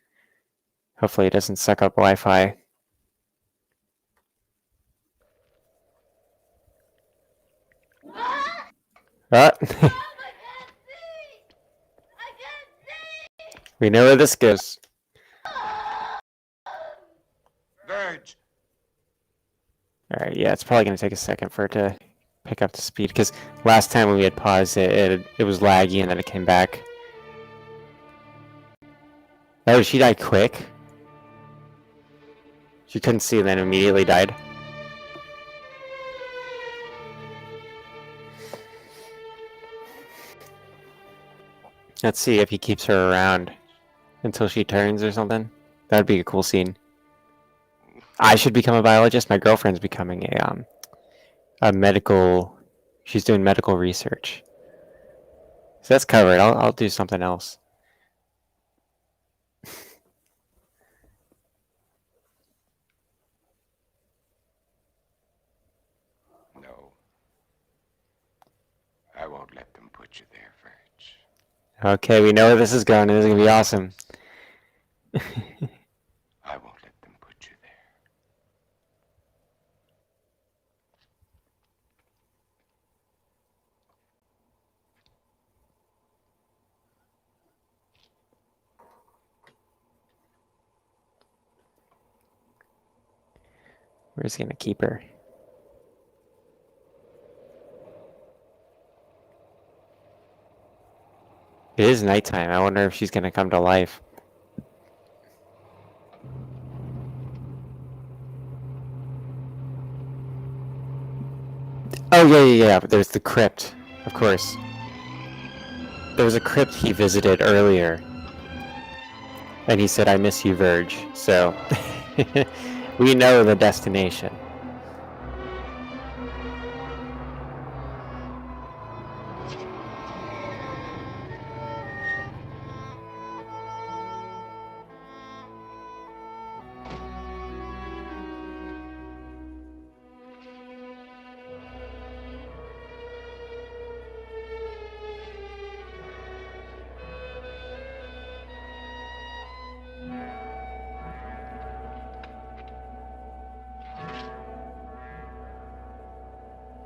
Hopefully it doesn't suck up Wi-Fi. Ah. We know where this goes. Verge. Alright, yeah, it's probably going to take a second for it to pick up to speed, because last time when we had paused it was laggy and then it came back. Oh, did she die quick? She couldn't see and then immediately died? Let's see if he keeps her around until she turns or something. That'd be a cool scene. I should become a biologist. My girlfriend's becoming a medical. She's doing medical research. So that's covered. I'll do something else. won't let them put you there, Verge. Okay, we know where this is going. This is gonna be awesome. I won't let them put you there. Where's he gonna keep her? It is nighttime. I wonder if she's gonna come to life. Oh, yeah. There's the crypt, of course. There was a crypt he visited earlier. And he said, I miss you, Verge. So, we know the destination.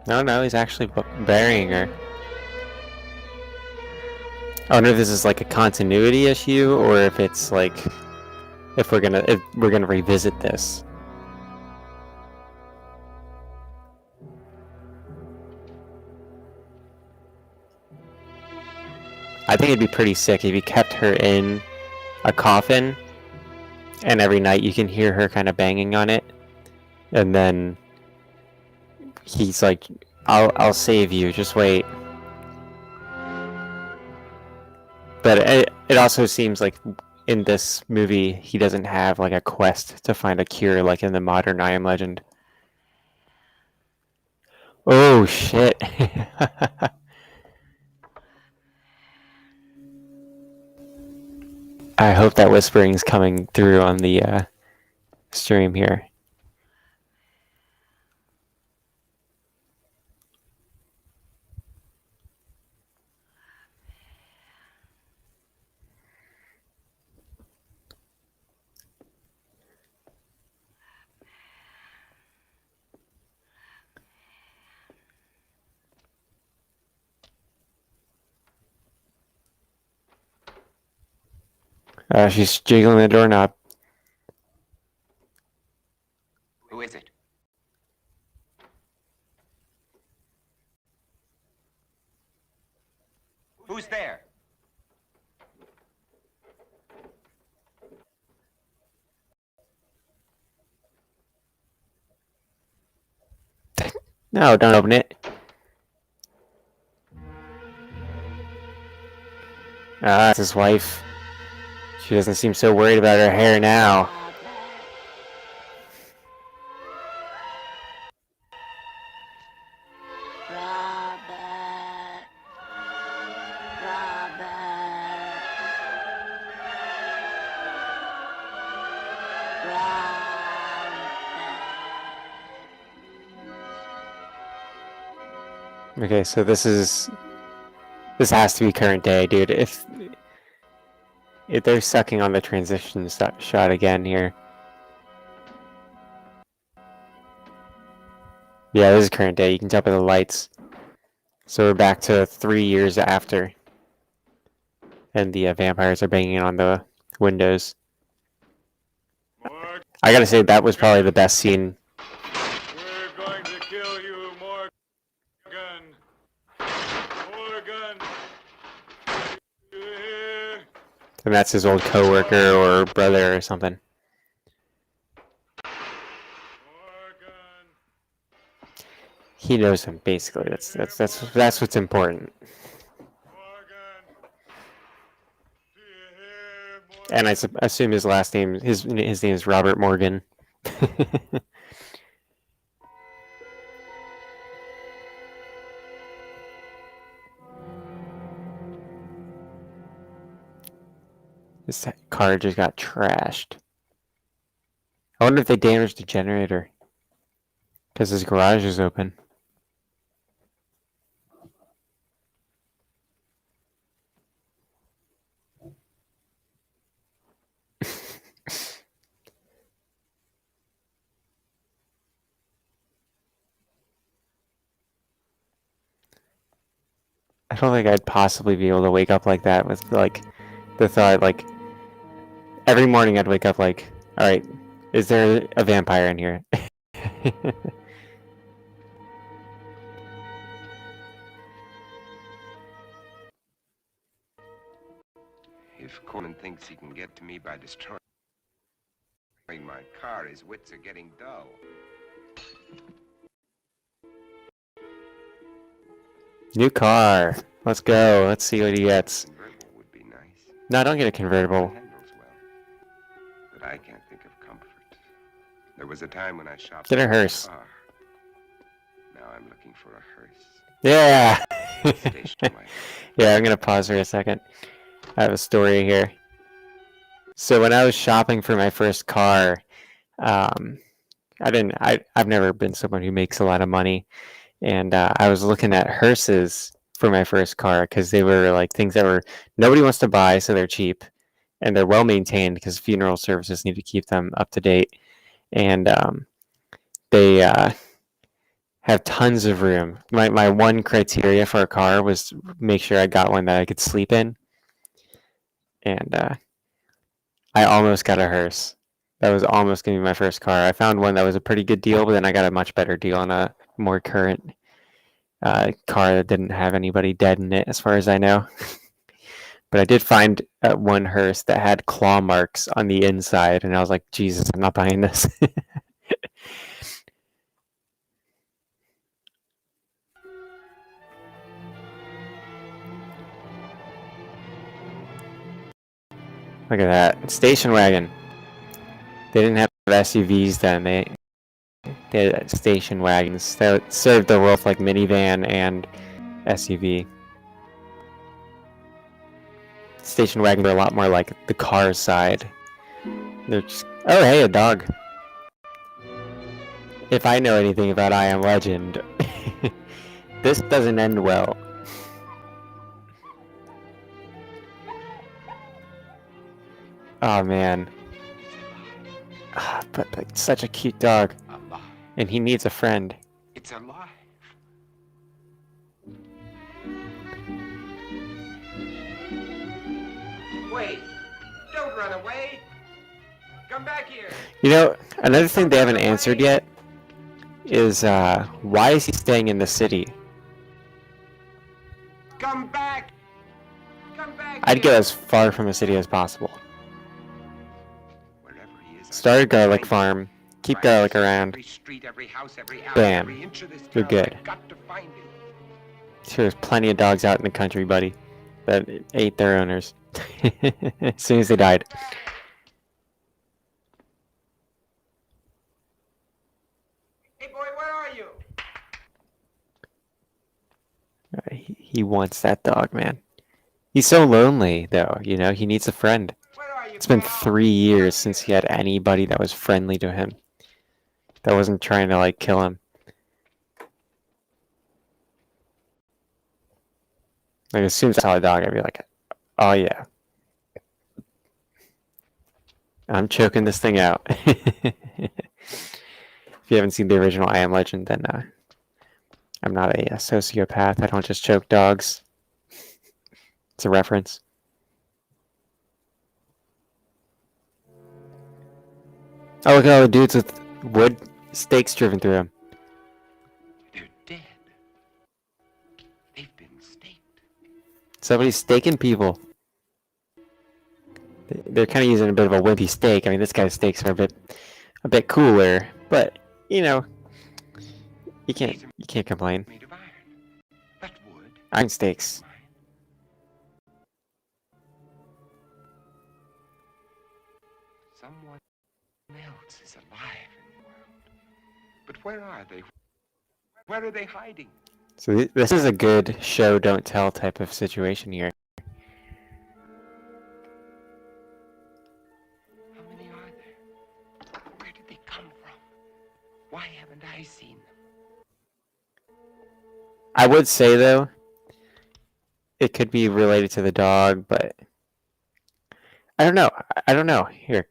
No, he's actually burying her. I wonder if this is like a continuity issue, or if it's like if we're gonna revisit this. I think it'd be pretty sick if you kept her in a coffin, and every night you can hear her kind of banging on it, and then he's like, "I'll save you. Just wait." But it also seems like in this movie he doesn't have like a quest to find a cure like in the modern I Am Legend. Oh shit. I hope that whispering's coming through on the stream here. She's jiggling the doorknob. Who is it? Who's there? No, don't open it. That's his wife. She doesn't seem so worried about her hair now. Okay, so this has to be current day, dude. If they're sucking on the transition shot again here. Yeah, this is current day. You can tell by the lights. So we're back to 3 years after. And the vampires are banging on the windows. I gotta say, that was probably the best scene. We're going to kill you, Morgan. Morgan. You hear? And that's his old coworker or brother or something. Morgan. He knows him, basically. That's what's important. Morgan. Do you hear, Morgan? And I assume his last name, his name is Robert Morgan. This car just got trashed. I wonder if they damaged the generator. Because his garage is open. I don't think I'd possibly be able to wake up like that with like the thought like every morning I'd wake up like, all right, is there a vampire in here? If Coleman thinks he can get to me by destroying my car, his wits are getting dull. New car. Let's go. Let's see what he gets. Convertible would be nice. No, don't get a convertible. It handles well, but I can't think of comfort. There was a time when I shopped Get a for hearse. car. Now I'm looking for a hearse. Yeah. Station wagon. Yeah, I'm gonna pause for a second. I have a story here. So when I was shopping for my first car, I've never been someone who makes a lot of money, and I was looking at hearses for my first car because they were like things that were nobody wants to buy, so they're cheap, and they're well maintained because funeral services need to keep them up to date, and they have tons of room. My one criteria for a car was make sure I got one that I could sleep in, and I almost got a hearse. That was almost going to be my first car. I found one that was a pretty good deal, but then I got a much better deal on a more current car that didn't have anybody dead in it, as far as I know. But I did find one hearse that had claw marks on the inside, and I was like, Jesus, I'm not buying this. Look at that. Station wagon. They didn't have SUVs then. They had station wagons that served the role of like minivan and SUV. Station wagons are a lot more like the car side. They're just, oh hey, a dog. If I know anything about I Am Legend, this doesn't end well. Oh man. But such a cute dog. Alive. And he needs a friend. It's alive. Wait. Don't run away. Come back here. You know, another thing they haven't answered yet is why is he staying in the city? Come back. Come back. I'd get here. as far from the city as possible. Wherever he is, Start a garlic farm, keep garlic around. Every street, every house, every alley, Bam. every inch of this You're town, good. I've got to find him. Sure, there's plenty of dogs out in the country, buddy, that ate their owners as soon as they died. Hey boy, where are you? He wants that dog, man. He's so lonely, though. You know, he needs a friend. Where are you? It's been pal? 3 years since he had anybody that was friendly to him, that wasn't trying to like kill him. Like as soon as I saw a dog, I'd be like, "Oh yeah, I'm choking this thing out." If you haven't seen the original I Am Legend, then I'm not a sociopath. I don't just choke dogs. It's a reference. Oh, look at all the dudes with wood stakes driven through them. They're dead. They've been staked. Somebody's staking people. They're kind of using a bit of a wimpy stake. I mean, this guy's stakes are a bit cooler, but you know, you can't complain. Made of iron. That wood. Iron stakes. Mine. Someone else is alive in the world. But where are they? Where are they hiding? So this is a good show don't tell type of situation here. How many are there? Where did they come from? Why haven't I seen them? I would say though, it could be related to the dog, but I don't know. I don't know. Here,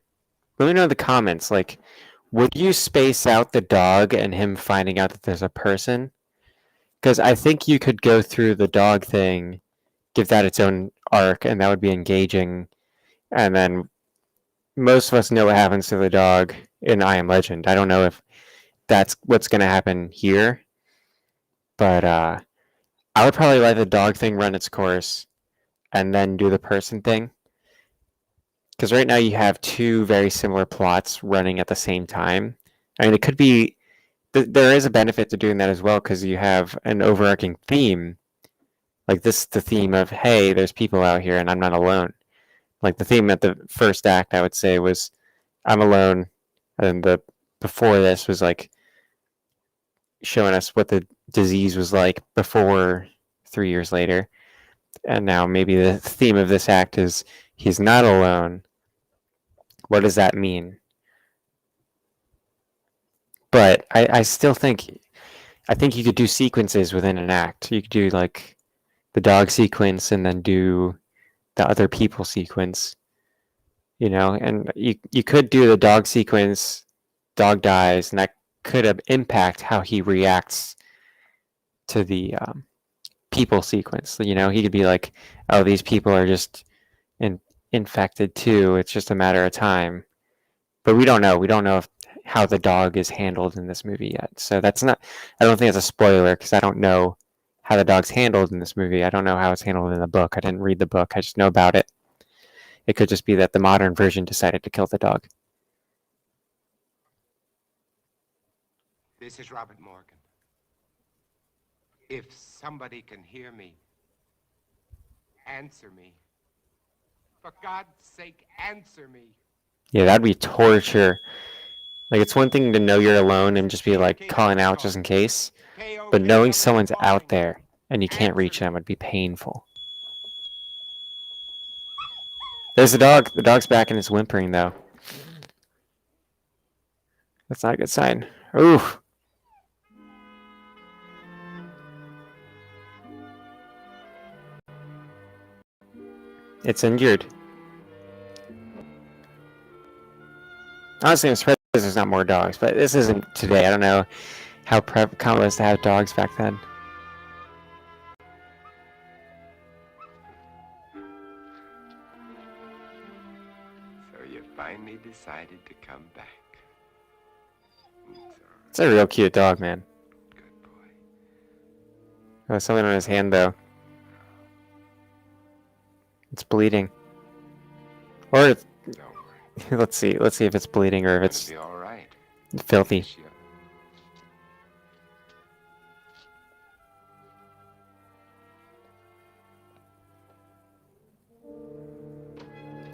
let me know in the comments. Like, would you space out the dog and him finding out that there's a person? Because I think you could go through the dog thing, give that its own arc, and that would be engaging. And then most of us know what happens to the dog in I Am Legend. I don't know if that's what's going to happen here, but I would probably let the dog thing run its course and then do the person thing. Because right now you have two very similar plots running at the same time. I mean, it could be there is a benefit to doing that as well because you have an overarching theme, like this, the theme of hey, there's people out here and I'm not alone. Like the theme at the first act, I would say was I'm alone, and the before this was like showing us what the disease was like before 3 years later, and now maybe the theme of this act is he's not alone. What does that mean? But I still think I think you could do sequences within an act. You could do like the dog sequence and then do the other people sequence, you know, and you could do the dog sequence, dog dies, and that could impact how he reacts to the people sequence. You know, he could be like, oh, these people are just infected too. It's just a matter of time. But we don't know. We don't know how the dog is handled in this movie yet. So that's not, I don't think it's a spoiler because I don't know how the dog's handled in this movie. I don't know how it's handled in the book. I didn't read the book. I just know about it. It could just be that the modern version decided to kill the dog. This is Robert Morgan. If somebody can hear me, answer me. For God's sake, answer me. Yeah, that'd be torture. Like, it's one thing to know you're alone and just be like calling out just in case, but knowing someone's out there and you can't reach them would be painful. There's the dog. The dog's back and it's whimpering though. That's not a good sign. Ooh. It's injured. Honestly, I'm surprised there's not more dogs, but this isn't today. I don't know how common it was to have dogs back then. So you finally decided to come back. It's a real cute dog, man. Good boy. Oh, something on his hand, though. It's bleeding. Or it's... Don't worry. let's see if it's bleeding or if it's It'll be all right. filthy.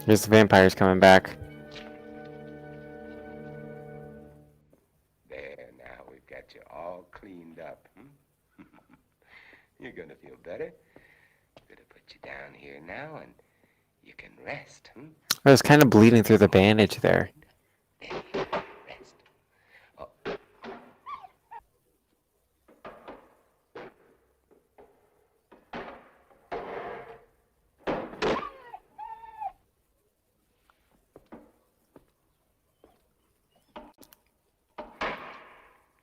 Here's the vampires coming back. There, now we've got you all cleaned up. You're gonna feel better. Gonna put you down here now and you can rest. I was kind of bleeding through the bandage there. There you go. Rest. Oh.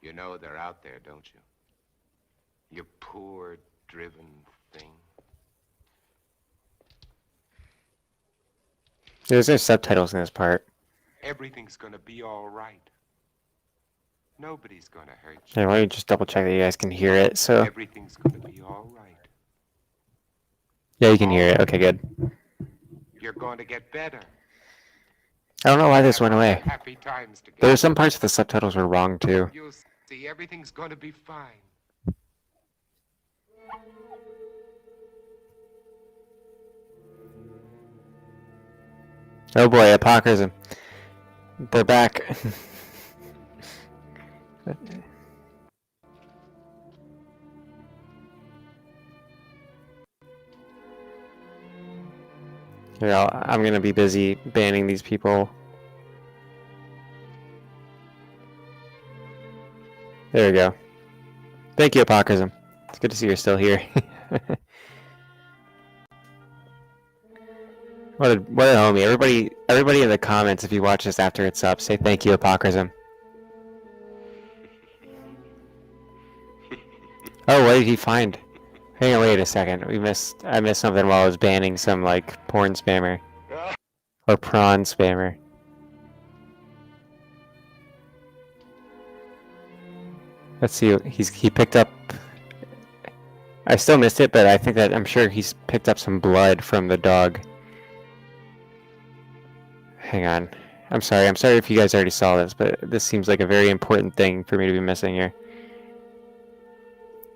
You know they're out there, don't you? You poor, driven thing. There's no subtitles in this part. Everything's gonna be all right. Nobody's gonna hurt you. Yeah, why don't you just double check that you guys can hear it, so... Everything's gonna be all right. Yeah, you can hear it. Okay, good. You're going to get better. I don't know why this went away. Happy times together. There were some parts of the subtitles were wrong, too. You'll see, everything's going to be fine. Oh boy, Apocrism. They're back. Here, I'm gonna be busy banning these people. There we go. Thank you, Apocrism. It's good to see you're still here. What a homie. Everybody in the comments, if you watch this after it's up, say thank you, Apocrism. Oh, what did he find? Hang on, wait a second. I missed something while I was banning some, like, porn spammer. Or prawn spammer. Let's see, he picked up... I still missed it, but I think that I'm sure he's picked up some blood from the dog. Hang on. I'm sorry if you guys already saw this, but this seems like a very important thing for me to be missing here.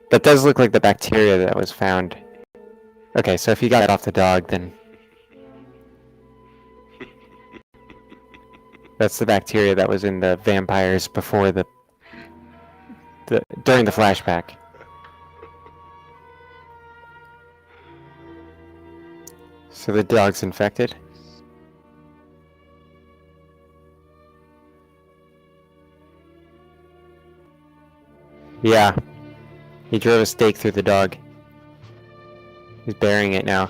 That does look like the bacteria that was found. Okay, so if he got it off the dog, then... That's the bacteria that was in the vampires before during the flashback. So the dog's infected? Yeah. He drove a stake through the dog. He's burying it now.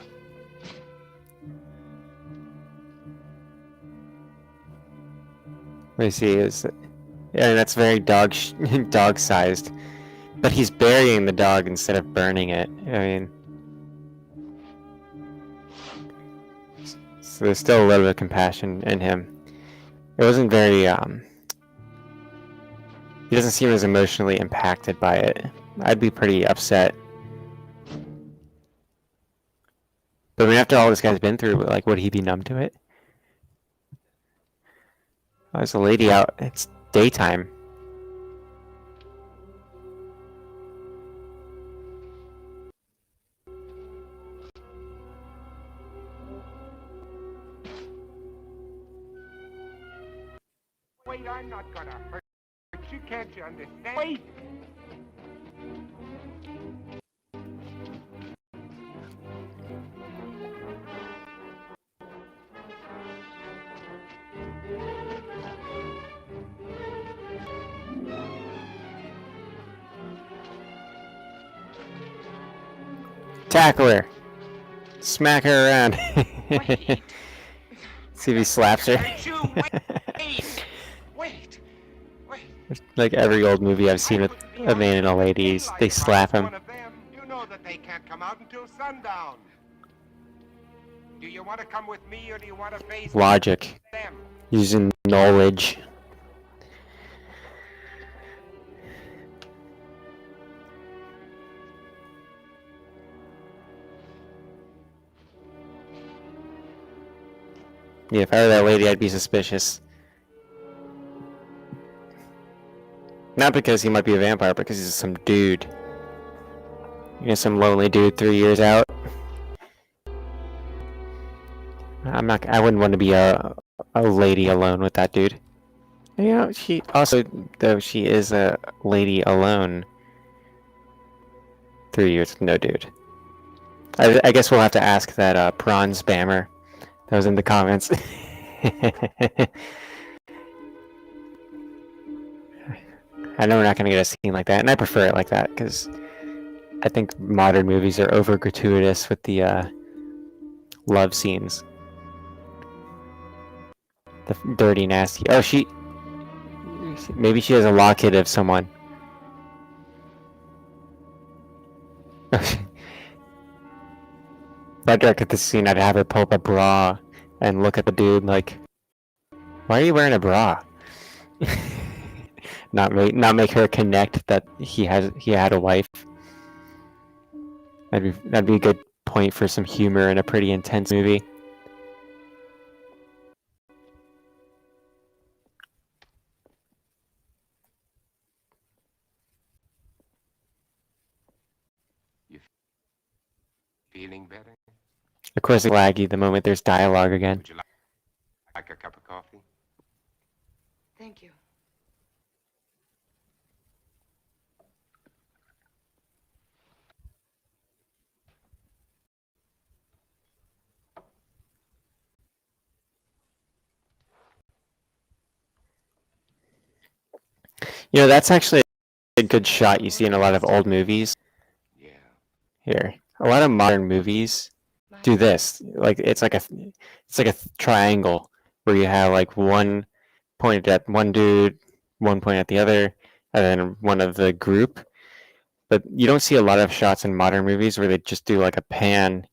Let me see, yeah, that's very dog-sized. But he's burying the dog instead of burning it. I mean... So there's still a little bit of compassion in him. It wasn't very, he doesn't seem as emotionally impacted by it. I'd be pretty upset. But I mean, after all this guy's been through, like, would he be numb to it? Oh, there's a lady out. It's daytime. Wait, I'm not gonna hurt you. Can't you understand? Wait! Tackle her! Smack her around! See if he slaps her. Wait! Like every old movie I've seen with a man and a lady, they slap him. You know that they can't come out until sundown. Do you want to come with me or do you want to face Logic. them? Using knowledge. Yeah, if I were that lady, I'd be suspicious. Not because he might be a vampire, because he's some dude. You know, some lonely dude 3 years out. I wouldn't want to be a lady alone with that dude. You know, she also, though she is a lady alone, 3 years with no dude. I guess we'll have to ask that prawn spammer that was in the comments. I know we're not going to get a scene like that, and I prefer it like that, because I think modern movies are over gratuitous with the love scenes. The dirty, nasty... Oh, maybe she has a locket of someone. If I directed this scene, I'd have her pull up a bra and look at the dude like, why are you wearing a bra? not make her connect that he had a wife. That'd be a good point for some humor in a pretty intense movie. Feeling better? Of course, it's laggy the moment there's dialogue again. Would you like a cup of coffee? Thank you. You know, that's actually a good shot you see in a lot of old movies. Yeah. Here, a lot of modern movies do this. Like it's like a triangle where you have like one pointed at one dude, one point at the other, and then one of the group. but you don't see a lot of shots in modern movies where they just do like a pan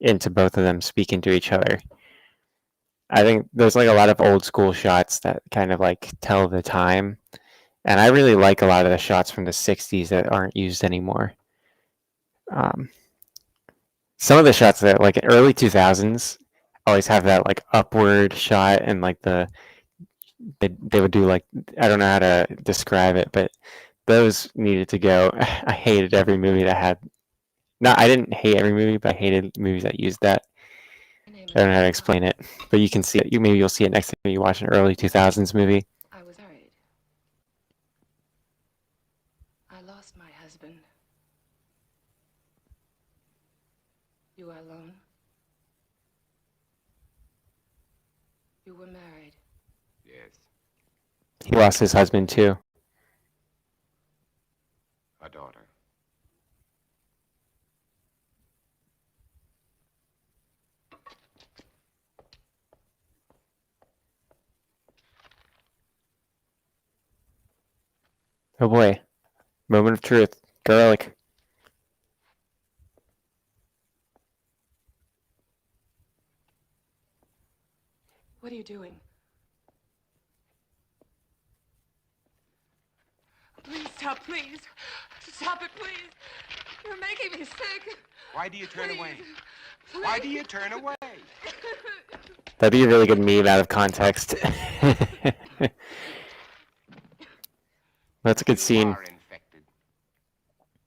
into both of them speaking to each other. I think there's like a lot of old school shots that kind of like tell the time, and I really like a lot of the shots from the 60s that aren't used anymore. Um, some of the shots that like early 2000s always have that like upward shot, and like they would do like, I don't know how to describe it, but those needed to go. I hated every movie that had, not, I didn't hate every movie, but I hated movies that used that. I don't know how to explain it, but you can see it. Maybe you'll see it next time you watch an early 2000s movie. I was married. I lost my husband. You are alone. You were married. Yes, He lost his husband too. a daughter. Oh boy. Moment of truth. Garlic. What are you doing? Please stop, please. Stop it, please. You're making me sick. Why do you turn Please. away? Please. Why do you turn away? That'd be a really good meme out of context. That's a good You scene. are infected.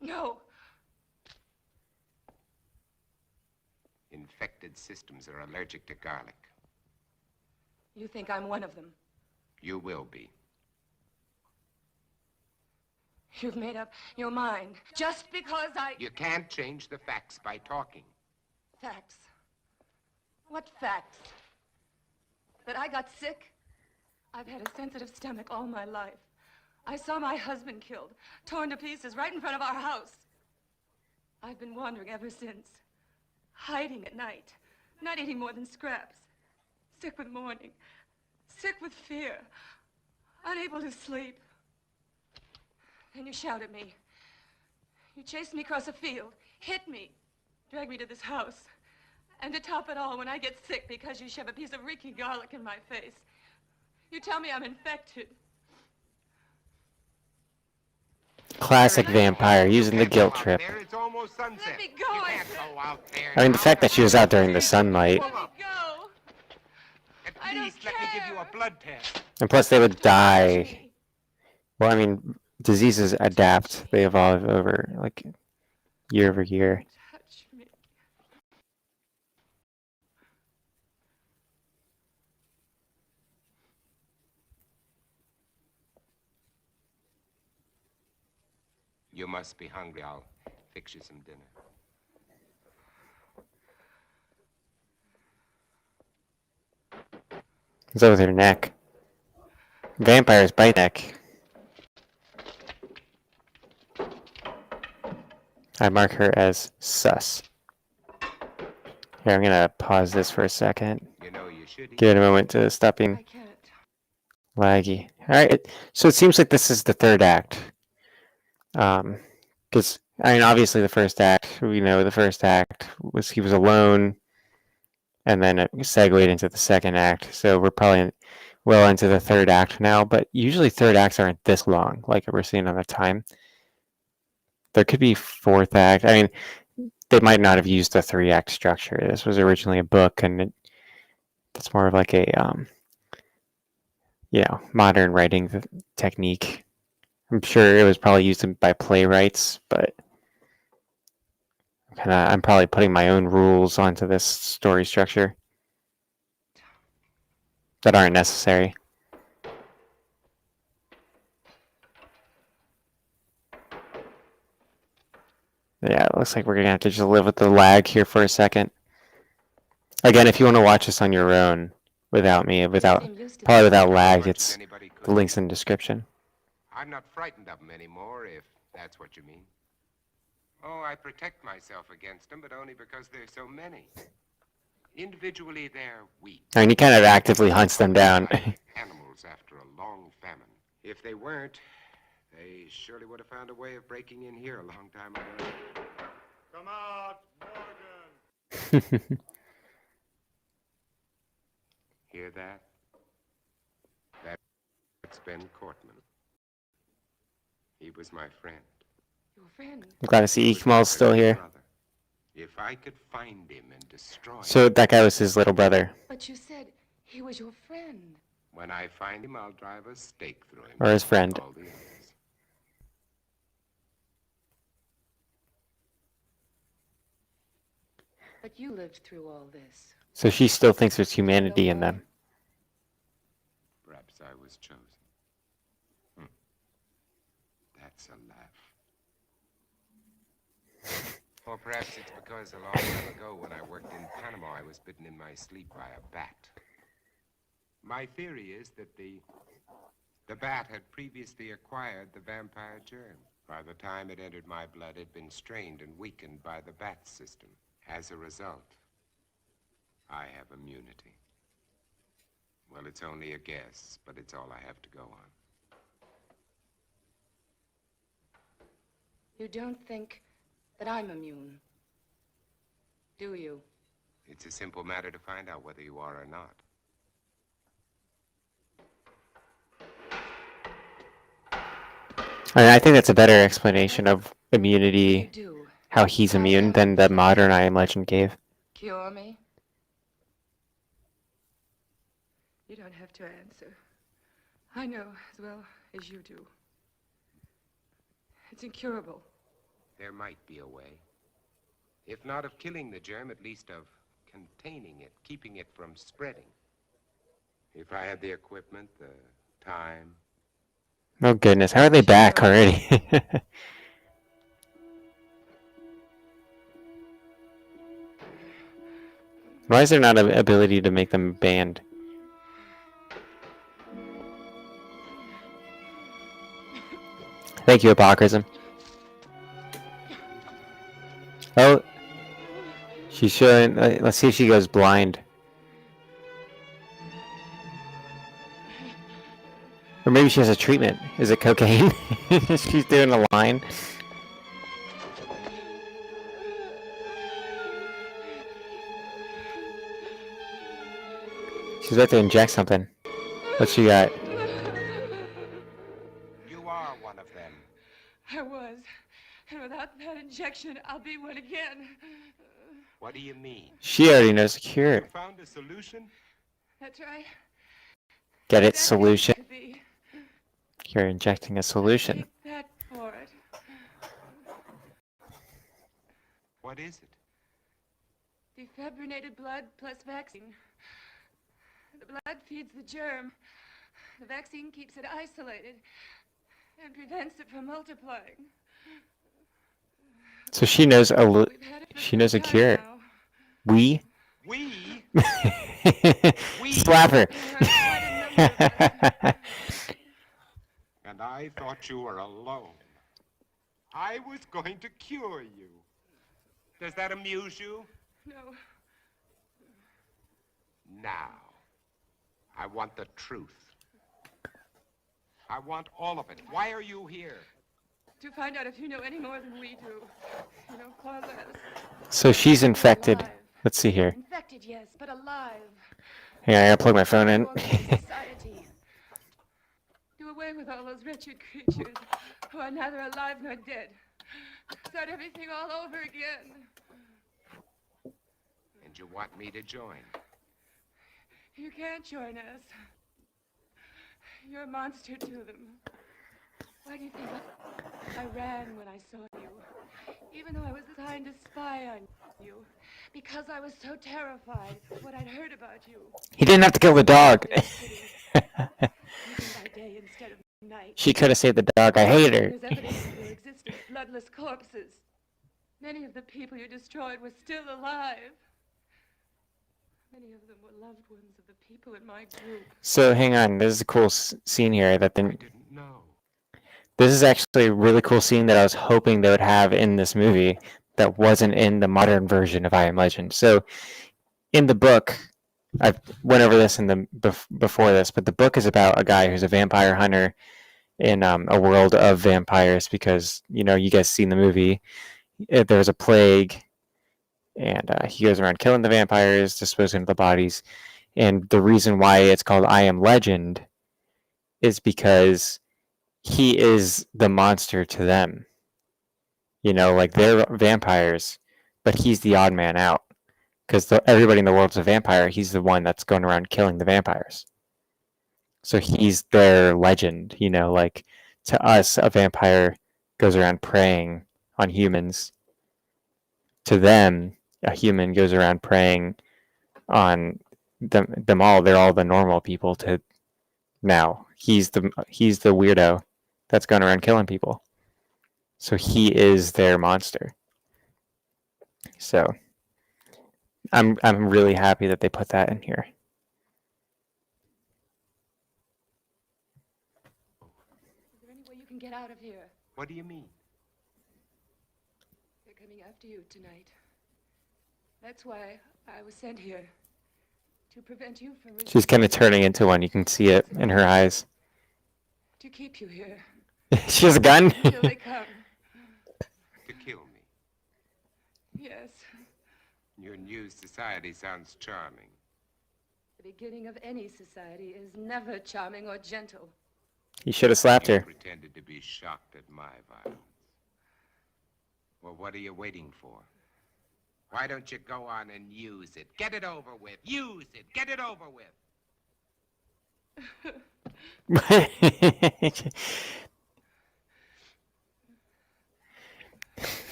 No. Infected systems are allergic to garlic. You think I'm one of them. You will be. You've made up your mind. Just because I... You can't change the facts by talking. Facts. What facts? That I got sick? I've had a sensitive stomach all my life. I saw my husband killed, torn to pieces right in front of our house. I've been wandering ever since. Hiding at night, not eating more than scraps. Sick with mourning, sick with fear, unable to sleep. Then you shout at me. You chased me across a field, hit me, dragged me to this house. And to top it all, when I get sick because you shove a piece of reeking garlic in my face, you tell me I'm infected. Classic vampire using the guilt trip. There, it's almost sunset. Let me go, You I can't said. go out there. I mean, the now. fact that she was out during the sunlight, Let me go. At I don't least let me give you a care. blood test. and plus they would Touch die. me. Well, I mean, diseases adapt. They evolve over, like, year over year. Touch me. You must be hungry. I'll fix you some dinner. It's over her neck. Vampires bite neck. I mark her as sus. Here, I'm gonna pause this for a second. You know you should eat. Give it a moment to stop being I can't. laggy. Alright, so it seems like this is the third act. Because, I mean, obviously the first act, we know the first act was he was alone, and then it segued into the second act, so we're probably well into the third act now, but usually third acts aren't this long, like we're seeing on the time. There could be fourth act. I mean, they might not have used a 3-act structure. This was originally a book, and it's more of like a, modern writing technique. I'm sure it was probably used by playwrights, but I'm probably putting my own rules onto this story structure that aren't necessary. Yeah, it looks like we're gonna have to just live with the lag here for a second. Again, if you want to watch this on your own without me, probably without lag, it's the links in the description. I'm not frightened of them anymore, if that's what you mean. Oh, I protect myself against them, but only because there's so many. Individually, they're weak. I mean, he kind of actively hunts them down. Like animals after a long famine. If they weren't, They surely would have found a way of breaking in here a long time ago. Come out, Morgan. Hear that? That's Ben Cortman. He was my friend. Your friend? I'm glad to see Ekmal's still here. Brother. If I could find him and destroy So him, that guy was his little brother, But you said he was your friend. when I find him, I'll drive a stake through him. or his friend. All the others. But you lived through all this. So she still thinks there's humanity in them. Perhaps I was chosen. That's a laugh. Or perhaps it's because a long time ago when I worked in Panama, I was bitten in my sleep by a bat. My theory is that the bat had previously acquired the vampire germ. By the time it entered my blood, it had been strained and weakened by the bat system. As a result, I have immunity. Well, it's only a guess, but it's all I have to go on. You don't think that I'm immune, do you? It's a simple matter to find out whether you are or not. I think that's a better explanation of You immunity, do. how he's immune, than the modern I Am Legend gave. Cure me? You don't have to answer. I know as well as you do. It's incurable. There might be a way. If not of killing the germ, at least of containing it, keeping it from spreading. If I had the equipment, the time. Oh goodness, how are they back already? Why is there not an ability to make them banned? Thank you, Apocrism. Oh, she's showing. Let's see if she goes blind. Or maybe she has a treatment. Is it cocaine? She's doing a line. She's about to inject something. What she got? You are one of them. I was. And without that injection, I'll be one again. What do you mean? She already knows the cure. You found a solution? That's right. Get it? That's Solution. to be. You're injecting a solution. Take that for it. What is it? Defibrinated blood plus vaccine. The blood feeds the germ. The vaccine keeps it isolated and prevents it from multiplying. So she knows We've had it for she knows a some time cure. now. We? We? Slap her. And I thought you were alone. I was going to cure you. Does that amuse you? No. Now, I want the truth. I want all of it. Why are you here? To find out if you know any more than we do. You know, far less. So she's infected. Alive. Let's see here. Infected, yes, but alive. Hang on, I gotta plug my phone in. Society. Do away with all those wretched creatures who are neither alive nor dead. Start everything all over again. And you want me to join? You can't join us. You're a monster to them. Why do you think I ran when I saw you? Even though I was trying to spy on you. Because I was so terrified of what I'd heard about you. He didn't have to kill the dog. Sleeping by day instead of night. She could have saved the dog. I hate her. There's evidence of your existence, bloodless corpses. Many of the people you destroyed were still alive. Many of them were loved ones of the people in my group. So hang on, this is a cool scene here. I didn't know. This is actually a really cool scene that I was hoping they would have in this movie that wasn't in the modern version of I Am Legend. So in the book, I went over this in the before this, but the book is about a guy who's a vampire hunter, in a world of vampires because, you know, you guys seen the movie. There's a plague, and he goes around killing the vampires, disposing of the bodies. And the reason why it's called I Am Legend is because he is the monster to them. You know, like they're vampires, but he's the odd man out because everybody in the world's a vampire. He's the one that's going around killing the vampires. So he's their legend, you know, like to us, a vampire goes around preying on humans. To them, a human goes around preying on them all. They're all the normal people to now. He's the weirdo that's going around killing people. So he is their monster. So I'm really happy that they put that in here. Is there any way you can get out of here? What do you mean? They're coming after you tonight. That's why I was sent here. To prevent you from... She's kind of turning into one. You can see it in her eyes. To keep you here. She has a gun? Until they come. To kill me. Yes. Your new society sounds charming. The beginning of any society is never charming or gentle. You should have slapped You her. pretended to be shocked at my violence. Well, what are you waiting for? Why don't you go on and use it? Get it over with. Use it. Get it over with.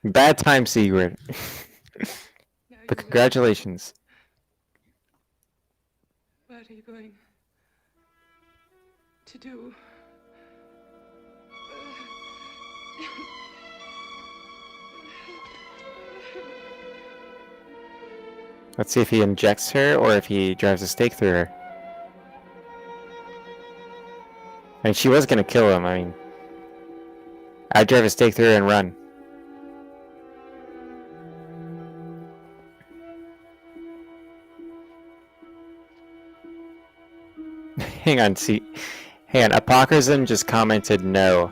Bad time, Sigrid. Now But you congratulations. What are you going to do? Let's see if he injects her or if he drives a stake through her. I mean, she was going to kill him. I mean, I'd drive a stake through her and run. Hang on, see. Hang on, Apocrism just commented no.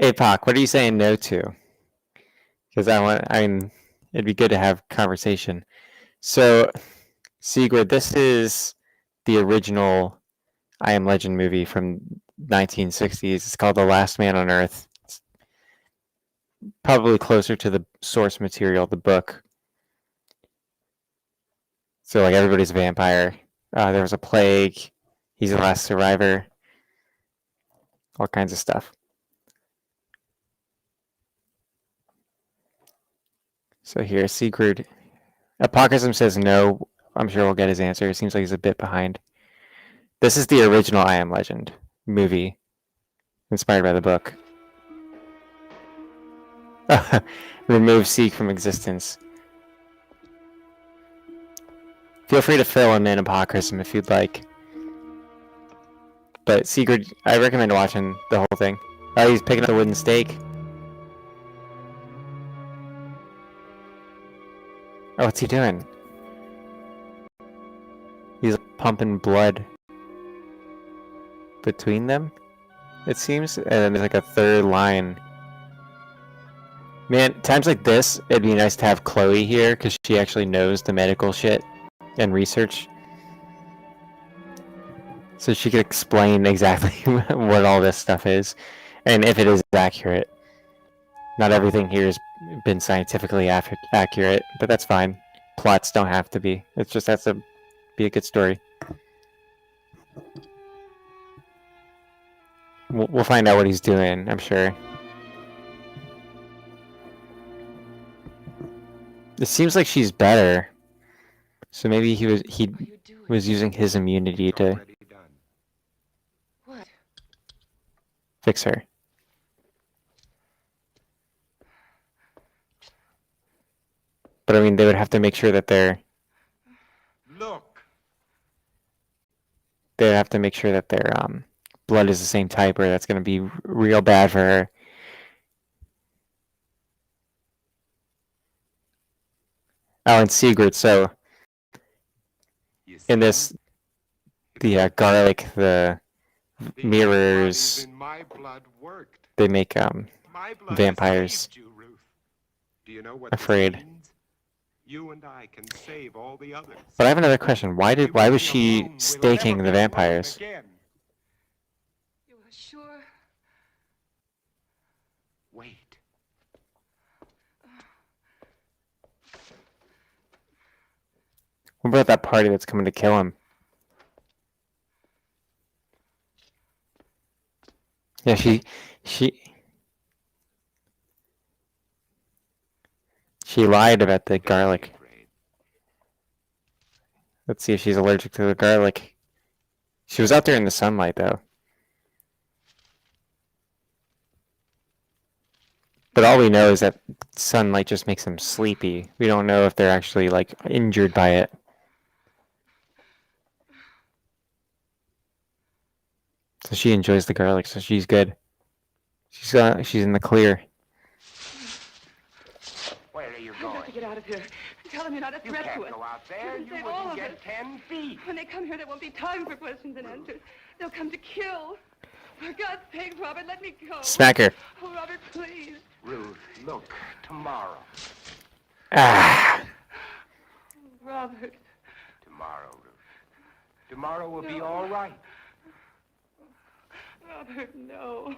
Apoc, what are you saying no to? Because I mean, it'd be good to have conversation. So, Sigrid, this is the original I Am Legend movie from 1960s. It's called The Last Man on Earth. It's probably closer to the source material, the book. So, like, everybody's a vampire. There was a plague. He's the last survivor. All kinds of stuff. So here, Sigrid. Apocrism says no. I'm sure we'll get his answer. It seems like he's a bit behind. This is the original I Am Legend movie, inspired by the book. Remove Seek from existence. Feel free to fill him in, Apocrism, if you'd like. But Sigrid, I recommend watching the whole thing. Oh, he's picking up the wooden stake. Oh, what's he doing? He's pumping blood between them, it seems. And then there's like a third line. Man, times like this, it'd be nice to have Chloe here because she actually knows the medical shit and research. So she could explain exactly what all this stuff is and if it is accurate. Not everything here has been scientifically accurate, but that's fine. Plots don't have to be. It just has to be a good story. We'll find out what he's doing, I'm sure. It seems like she's better. So maybe he was using his immunity It's to already done. What? fix her. But I mean, they would have to make sure that Look. they would have to make sure that their blood is the same type, or that's going to be real bad for her. Oh, and Sigrid. So in this, the garlic, the mirrors, in my blood worked. they make My blood vampires saved you, Ruth. Do you know what afraid. this means? You and I can save all the others. But I have another question. Why You was being she alone will staking never the be alone vampires? again. You are sure? Wait. What about that party that's coming to kill him? Yeah, she lied about the garlic. Let's see if she's allergic to the garlic. She was out there in the sunlight, though. But all we know is that sunlight just makes them sleepy. We don't know if they're actually, like, injured by it. So she enjoys the garlic, so she's good. She's in the clear. Where are you I've got going? to get out of here. Tell them you're not a You threat can't to us. go out there. You You can save all wouldn't of get us. 10 feet. When they come here, there won't be time for questions and answers. They'll come to kill. For God's sake, Robert, let me go. Smack her. Oh, Robert, please. Ruth, look, tomorrow. Ah. Robert. Tomorrow, Ruth. Tomorrow will be all right. Robert, no.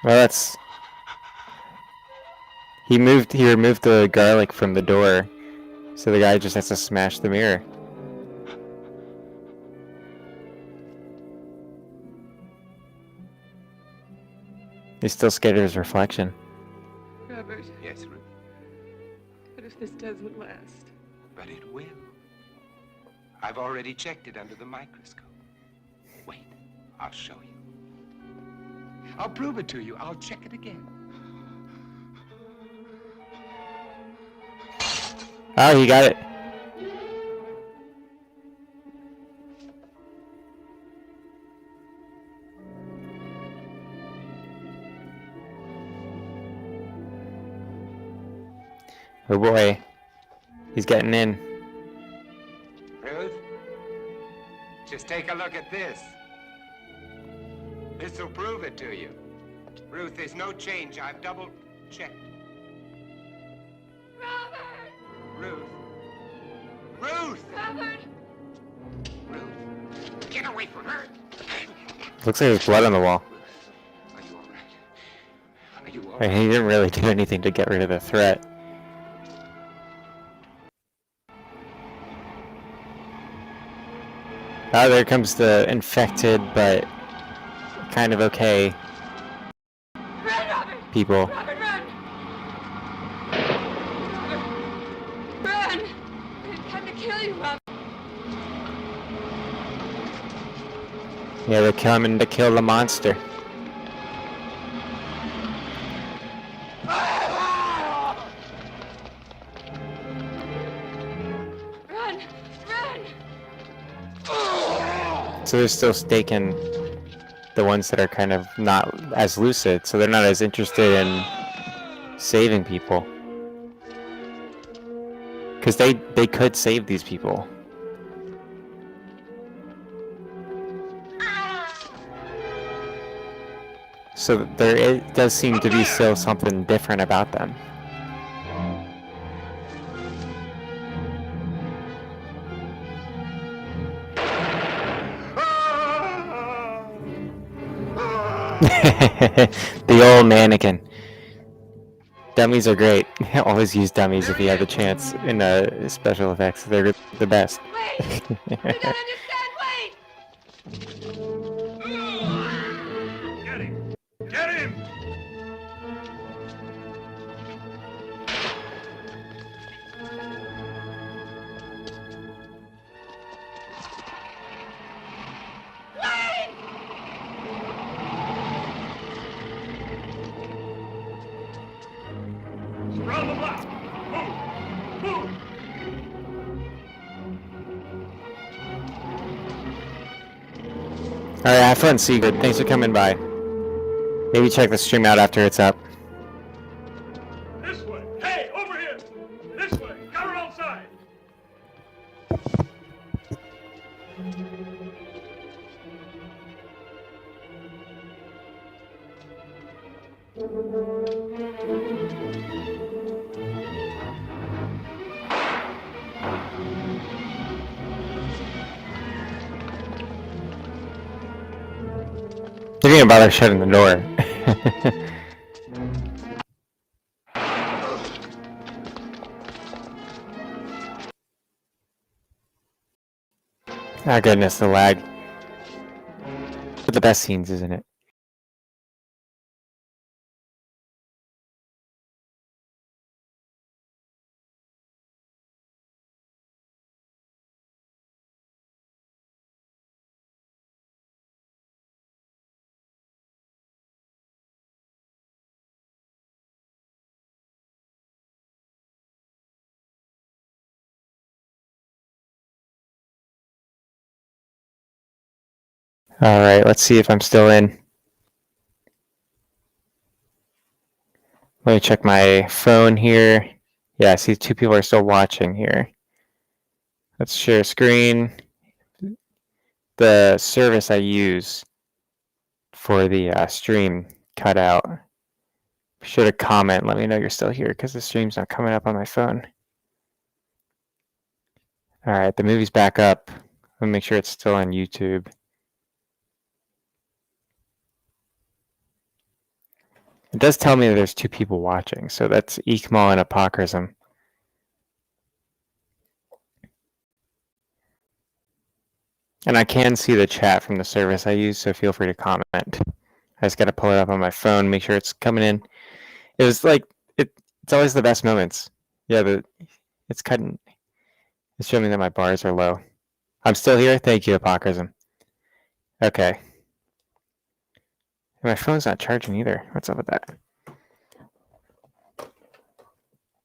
Well, that's... He removed the garlic from the door, so the guy just has to smash the mirror. He's still scared of his reflection. Robert, Yes, Ruth, what if this doesn't last? but it will. I've already checked it under the microscope. Wait, I'll show you. I'll prove it to you. I'll check it again. Oh, he got it. Oh boy. He's getting in. Ruth, just take a look at this. This'll prove it to you. Ruth, there's no change. I've double checked. Robert! Ruth. Ruth! Robert! Ruth! Get away from her! Looks like there's blood on the wall. Are you all right? Are you all Wait, right? he didn't really do anything to get rid of the threat. Oh, there comes the infected, but kind of okay Run, Robert! people. Robert, run! Run! It's time to kill you, Robert. Yeah, they're coming to kill the monster. Run! Run! So they're still staking the ones that are kind of not as lucid, so they're not as interested in saving people. Because they could save these people. So it does seem to be still something different about them. The old mannequin. Dummies are great. Always use dummies if you have the chance in special effects. They're the best. Wait! You don't understand! Wait! Get him! Get him! Surround the block! Move! Move! Alright, have fun, Sigurd. Thanks for coming by. Maybe check the stream out after it's up. This way! Hey, over here! This way! They didn't even bother shutting the door. Oh goodness, the lag. But the best scenes, isn't it? Alright, let's see if I'm still in. Let me check my phone here. Yeah, I see 2 people are still watching here. Let's share screen. The service I use for the stream cut out. Be sure to comment, let me know you're still here because the stream's not coming up on my phone. Alright, the movie's back up. Let me make sure it's still on YouTube. It does tell me that there's 2 people watching, so that's Eekmal and Apocrism. And I can see the chat from the service I use, so feel free to comment. I just gotta pull it up on my phone, make sure it's coming in. It was like, it's always the best moments. Yeah, it's cutting, it's showing me that my bars are low. I'm still here, thank you, Apocrism. Okay. My phone's not charging either. What's up with that?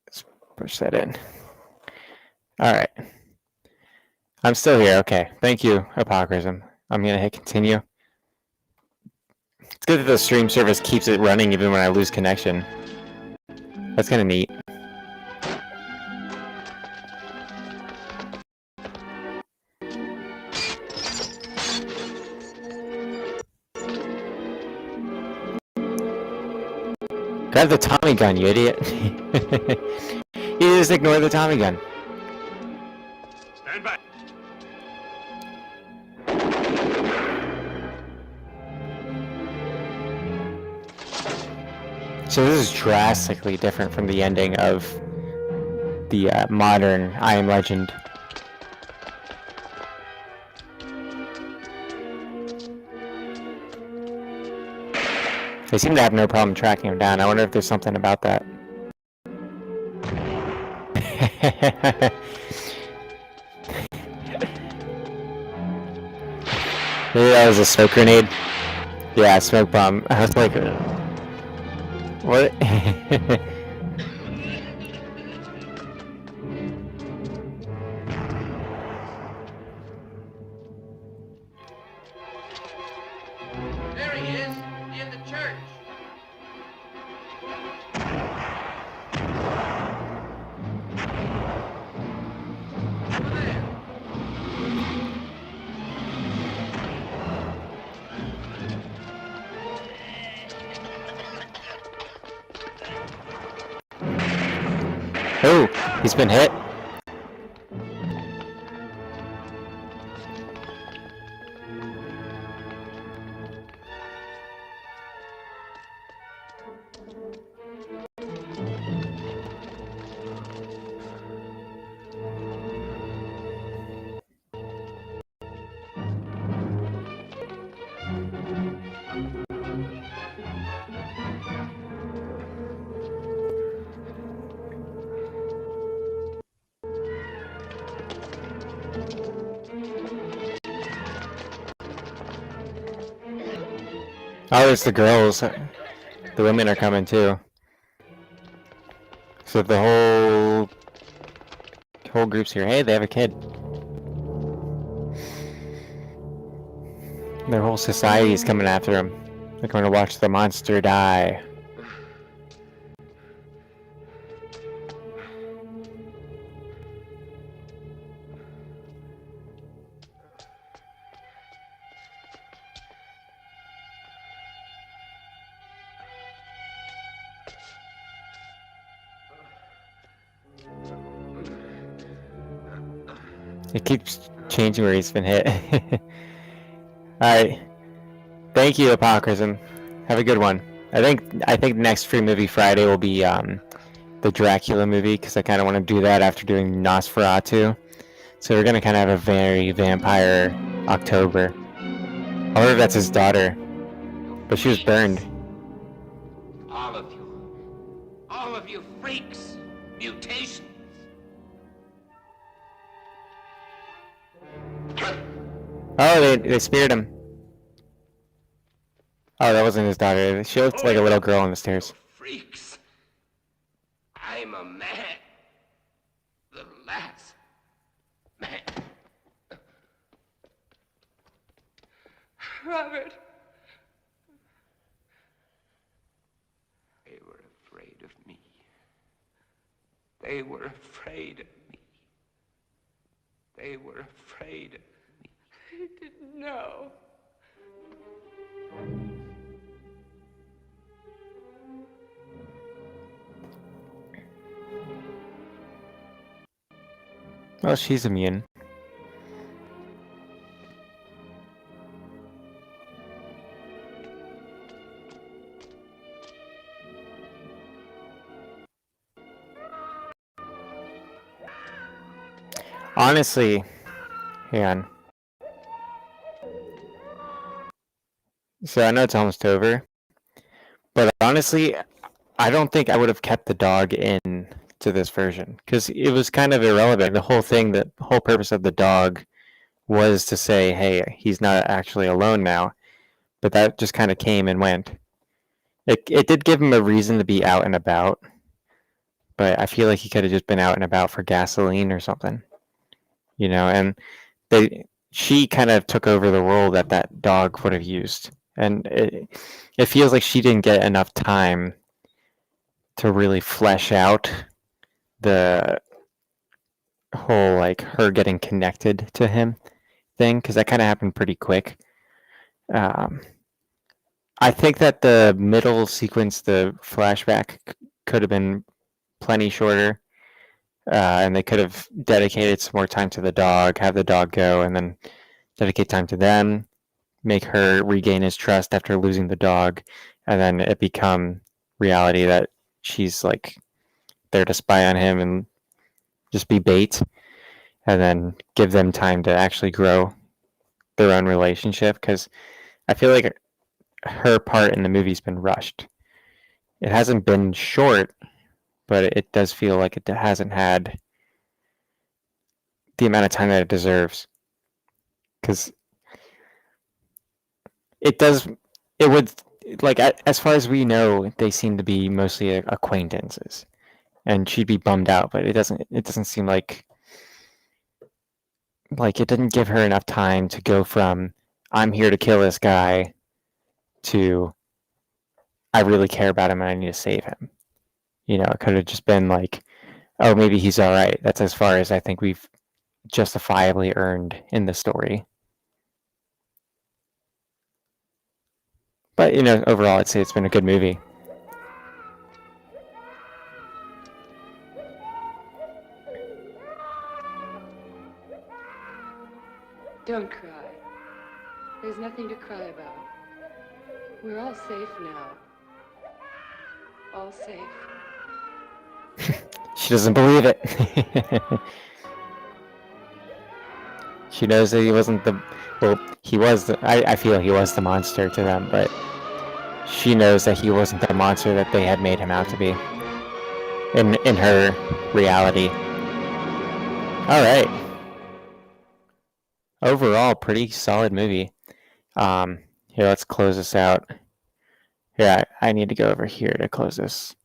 Let's push that in. Alright. I'm still here, okay. Thank you, Apocrism. I'm gonna hit continue. It's good that the stream service keeps it running even when I lose connection. That's kinda neat. Grab the Tommy gun, you idiot. You just ignore the Tommy gun. Stand back. So this is drastically different from the ending of the modern I Am Legend. They seem to have no problem tracking him down. I wonder if there's something about that. Maybe that was a smoke grenade? Yeah, smoke bomb. I was like, what? There he is, in the church. Over there. Oh, he's been hit. Oh, there's the girls. The women are coming too. So the whole group's here. Hey, they have a kid. Their whole society's coming after him. They're going to watch the monster die. It keeps changing where he's been hit. Alright. Thank you, Apocrism. Have a good one. I think next Free Movie Friday will be the Dracula movie, because I kind of want to do that after doing Nosferatu. So we're going to kind of have a very vampire October. I wonder if that's his daughter. But she was burned. All of you. All of you freaks. Mutations. Oh, they speared him. Oh, that wasn't his daughter. She looked like a little girl on the stairs. Freaks. I'm a man. The last man. Robert. They were afraid of me. They were afraid of me. They were afraid of me. I didn't know. Well, she's immune. Honestly, hang on. So I know it's almost over, but honestly, I don't think I would have kept the dog in to this version, because it was kind of irrelevant. The whole thing, the whole purpose of the dog was to say, hey, he's not actually alone now, but that just kind of came and went. It did give him a reason to be out and about, but I feel like he could have just been out and about for gasoline or something, and she kind of took over the role that that dog would have used. And it feels like she didn't get enough time to really flesh out the whole, like, her getting connected to him thing, because that kind of happened pretty quick. I think that the middle sequence, the flashback, could have been plenty shorter, and they could have dedicated some more time to the dog, have the dog go, and then dedicate time to them, make her regain his trust after losing the dog, and then it become reality that she's like there to spy on him and just be bait, and then give them time to actually grow their own relationship, because I feel like her part in the movie's been rushed. It hasn't been short, but it does feel like it hasn't had the amount of time that it deserves, because it would, like, as far as we know, they seem to be mostly acquaintances, and she'd be bummed out, but it doesn't seem like it didn't give her enough time to go from I'm here to kill this guy to I really care about him and I need to save him. It could have just been like, oh, maybe he's all right. That's as far as I think we've justifiably earned in the story. But, overall, I'd say it's been a good movie. Don't cry. There's nothing to cry about. We're all safe now. All safe. She doesn't believe it. She knows that he wasn't he was I feel he was the monster to them, but she knows that he wasn't the monster that they had made him out to be in her reality. All right. Overall, pretty solid movie. Here, let's close this out. Here, I need to go over here to close this.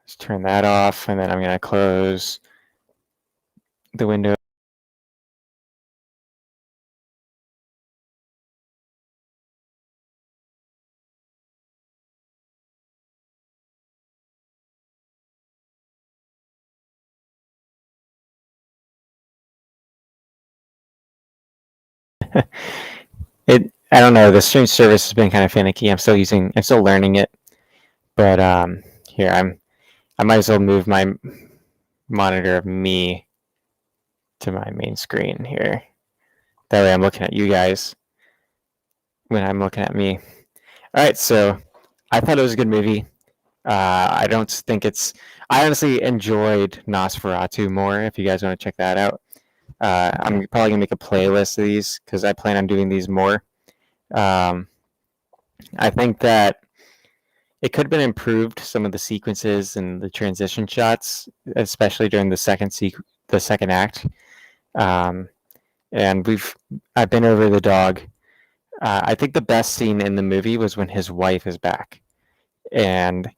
Let's turn that off, and then I'm going to close the window. I don't know, the stream service has been kind of finicky. I'm still learning it, But here I might as well move my monitor of me to my main screen here. That way I'm looking at you guys when I'm looking at me. All right, so I thought it was a good movie. I don't think it's. I honestly enjoyed Nosferatu more. If you guys want to check that out, I'm probably gonna make a playlist of these because I plan on doing these more. Um, I think that it could have been improved, some of the sequences and the transition shots, especially during the second act. Um, and I've been over the dog. I think the best scene in the movie was when his wife is back, and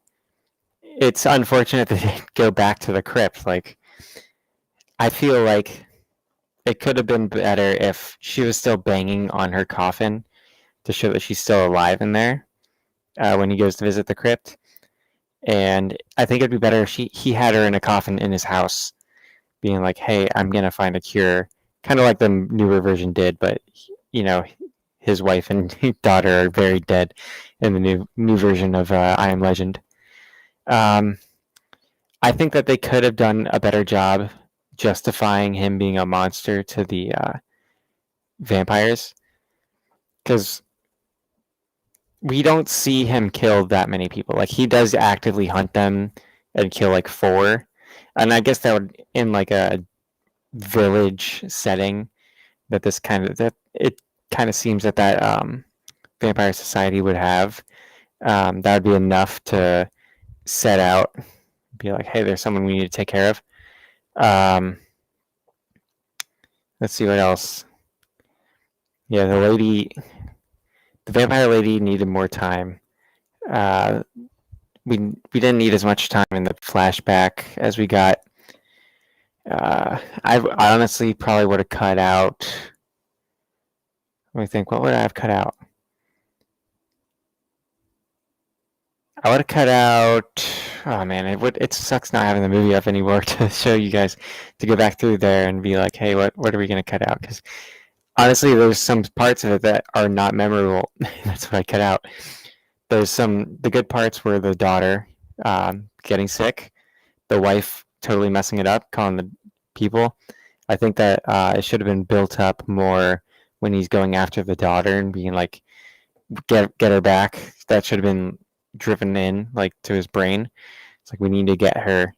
it's unfortunate that they go back to the crypt. Like, I feel like it could have been better if she was still banging on her coffin to show that she's still alive in there when he goes to visit the crypt. And I think it'd be better if he had her in a coffin in his house, being like, "Hey, I'm gonna find a cure," kind of like the newer version did. But you know, his wife and daughter are very dead in the new version of I Am Legend. Um, I think that they could have done a better job justifying him being a monster to the vampires, because we don't see him kill that many people. Like, he does actively hunt them and kill like four, and I guess that would in like a village setting that it kind of seems that vampire society would have. That would be enough to set out, be like, hey, there's someone we need to take care of. Um, let's see what else. Yeah, the vampire lady needed more time. Uh, we didn't need as much time in the flashback as we got. I honestly probably would have cut out. Let me think. What would I have cut out? I would have cut out. Oh man, it sucks not having the movie up anymore to show you guys, to go back through there and be like, hey, what are we gonna cut out? Because honestly, there's some parts of it that are not memorable. That's what I cut out. There's the good parts were the daughter getting sick, the wife totally messing it up, calling the people. I think that it should have been built up more when he's going after the daughter and being like, get her back. That should have been driven in like to his brain. It's like, we need to get her.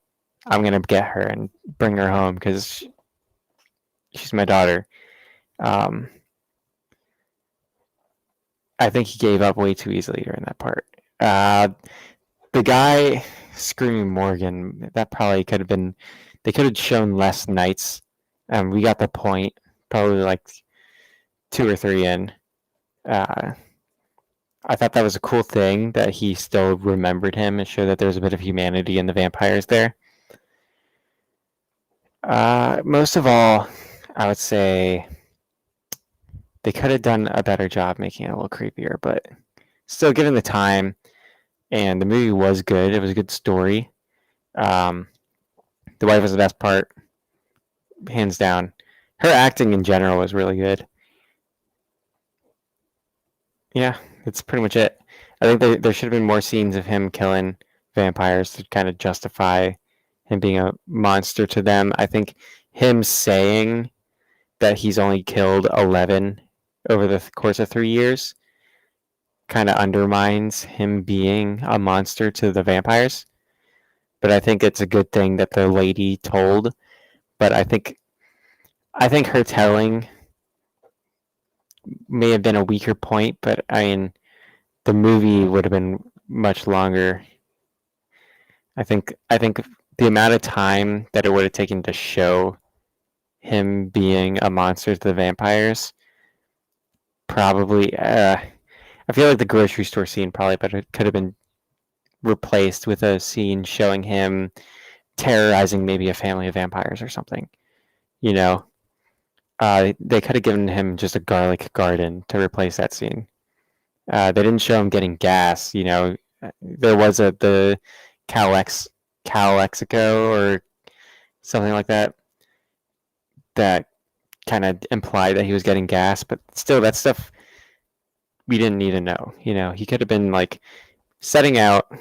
I'm gonna get her and bring her home because she's my daughter. Um, I think he gave up way too easily during that part. The guy screaming Morgan, that probably could have been. They could have shown less nights. We got the point. Probably like 2 or 3 in. I thought that was a cool thing that he still remembered him and showed that there's a bit of humanity in the vampires there. Most of all, I would say they could have done a better job making it a little creepier, but still, given the time, and the movie was good. It was a good story. The wife was the best part, hands down. Her acting in general was really good. Yeah, that's pretty much it. I think there should have been more scenes of him killing vampires to kind of justify him being a monster to them. I think him saying that he's only killed 11 over the course of 3 years kind of undermines him being a monster to the vampires. But I think it's a good thing that the lady told. But I think her telling may have been a weaker point. But I mean, the movie would have been much longer. I think the amount of time that it would have taken to show him being a monster to the vampires probably. I feel like the grocery store scene probably could have been replaced with a scene showing him terrorizing maybe a family of vampires or something. You know, they could have given him just a garlic garden to replace that scene. They didn't show him getting gas. You know, there was the Calexico or something like that that kind of implied that he was getting gas, but still, that stuff we didn't need to know. You know, he could have been like setting out,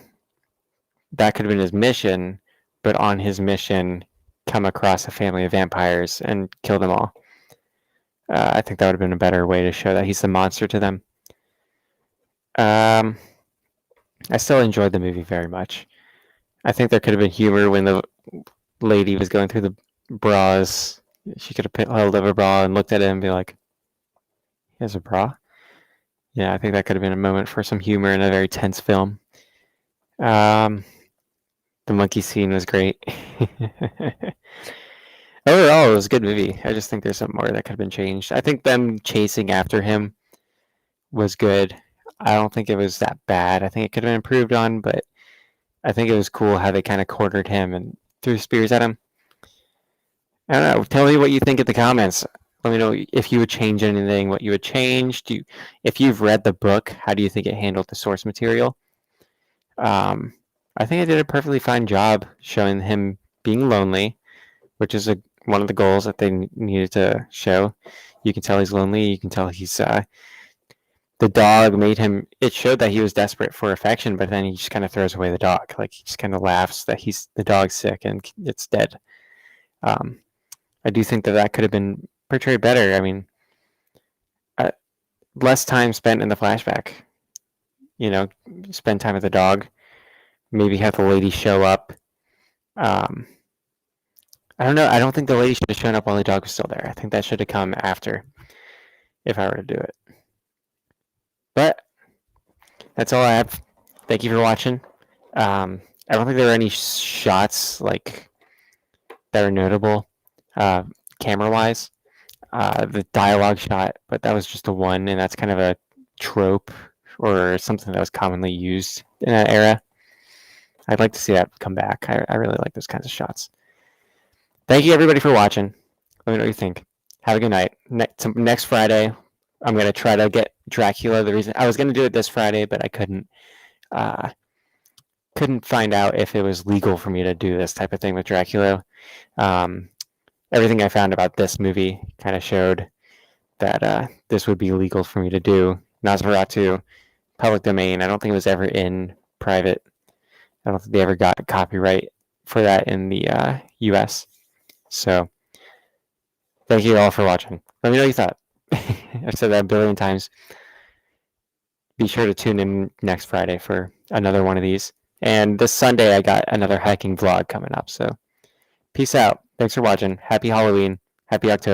that could have been his mission, but on his mission, come across a family of vampires and kill them all. I think that would have been a better way to show that he's the monster to them. I still enjoyed the movie very much. I think there could have been humor when the lady was going through the bras. She could have held up a bra and looked at it and be like, he has a bra? Yeah, I think that could have been a moment for some humor in a very tense film. The monkey scene was great. Overall, it was a good movie. I just think there's some more that could have been changed. I think them chasing after him was good. I don't think it was that bad. I think it could have been improved on, but I think it was cool how they kind of cornered him and threw spears at him. I don't know. Tell me what you think in the comments. Let me know if you would change anything, what you would change. If you've read the book, how do you think it handled the source material? I think it did a perfectly fine job showing him being lonely, which is one of the goals that they needed to show. You can tell he's lonely. You can tell he's the dog made him. It showed that he was desperate for affection, but then he just kind of throws away the dog. Like he just kind of laughs that the dog's sick and it's dead. I do think that could have been portrayed better. I mean, less time spent in the flashback. Spend time with the dog. Maybe have the lady show up. I don't know. I don't think the lady should have shown up while the dog was still there. I think that should have come after, if I were to do it. But that's all I have. Thank you for watching. I don't think there were any shots like that are notable, camera-wise. The dialogue shot, but that was just a one, and that's kind of a trope or something that was commonly used in that era. I'd like to see that come back. I really like those kinds of shots. Thank you, everybody, for watching. Let me know what you think. Have a good night. Next Friday, I'm going to try to get Dracula. The reason I was going to do it this Friday, but I couldn't find out if it was legal for me to do this type of thing with Dracula. Everything I found about this movie kind of showed that this would be legal for me to do. Nosferatu, public domain. I don't think it was ever in private. I don't think they ever got copyright for that in the U.S. So, thank you all for watching. Let me know what you thought. I've said that a billion times. Be sure to tune in next Friday for another one of these. And this Sunday, I got another hiking vlog coming up. So, peace out. Thanks for watching. Happy Halloween. Happy October.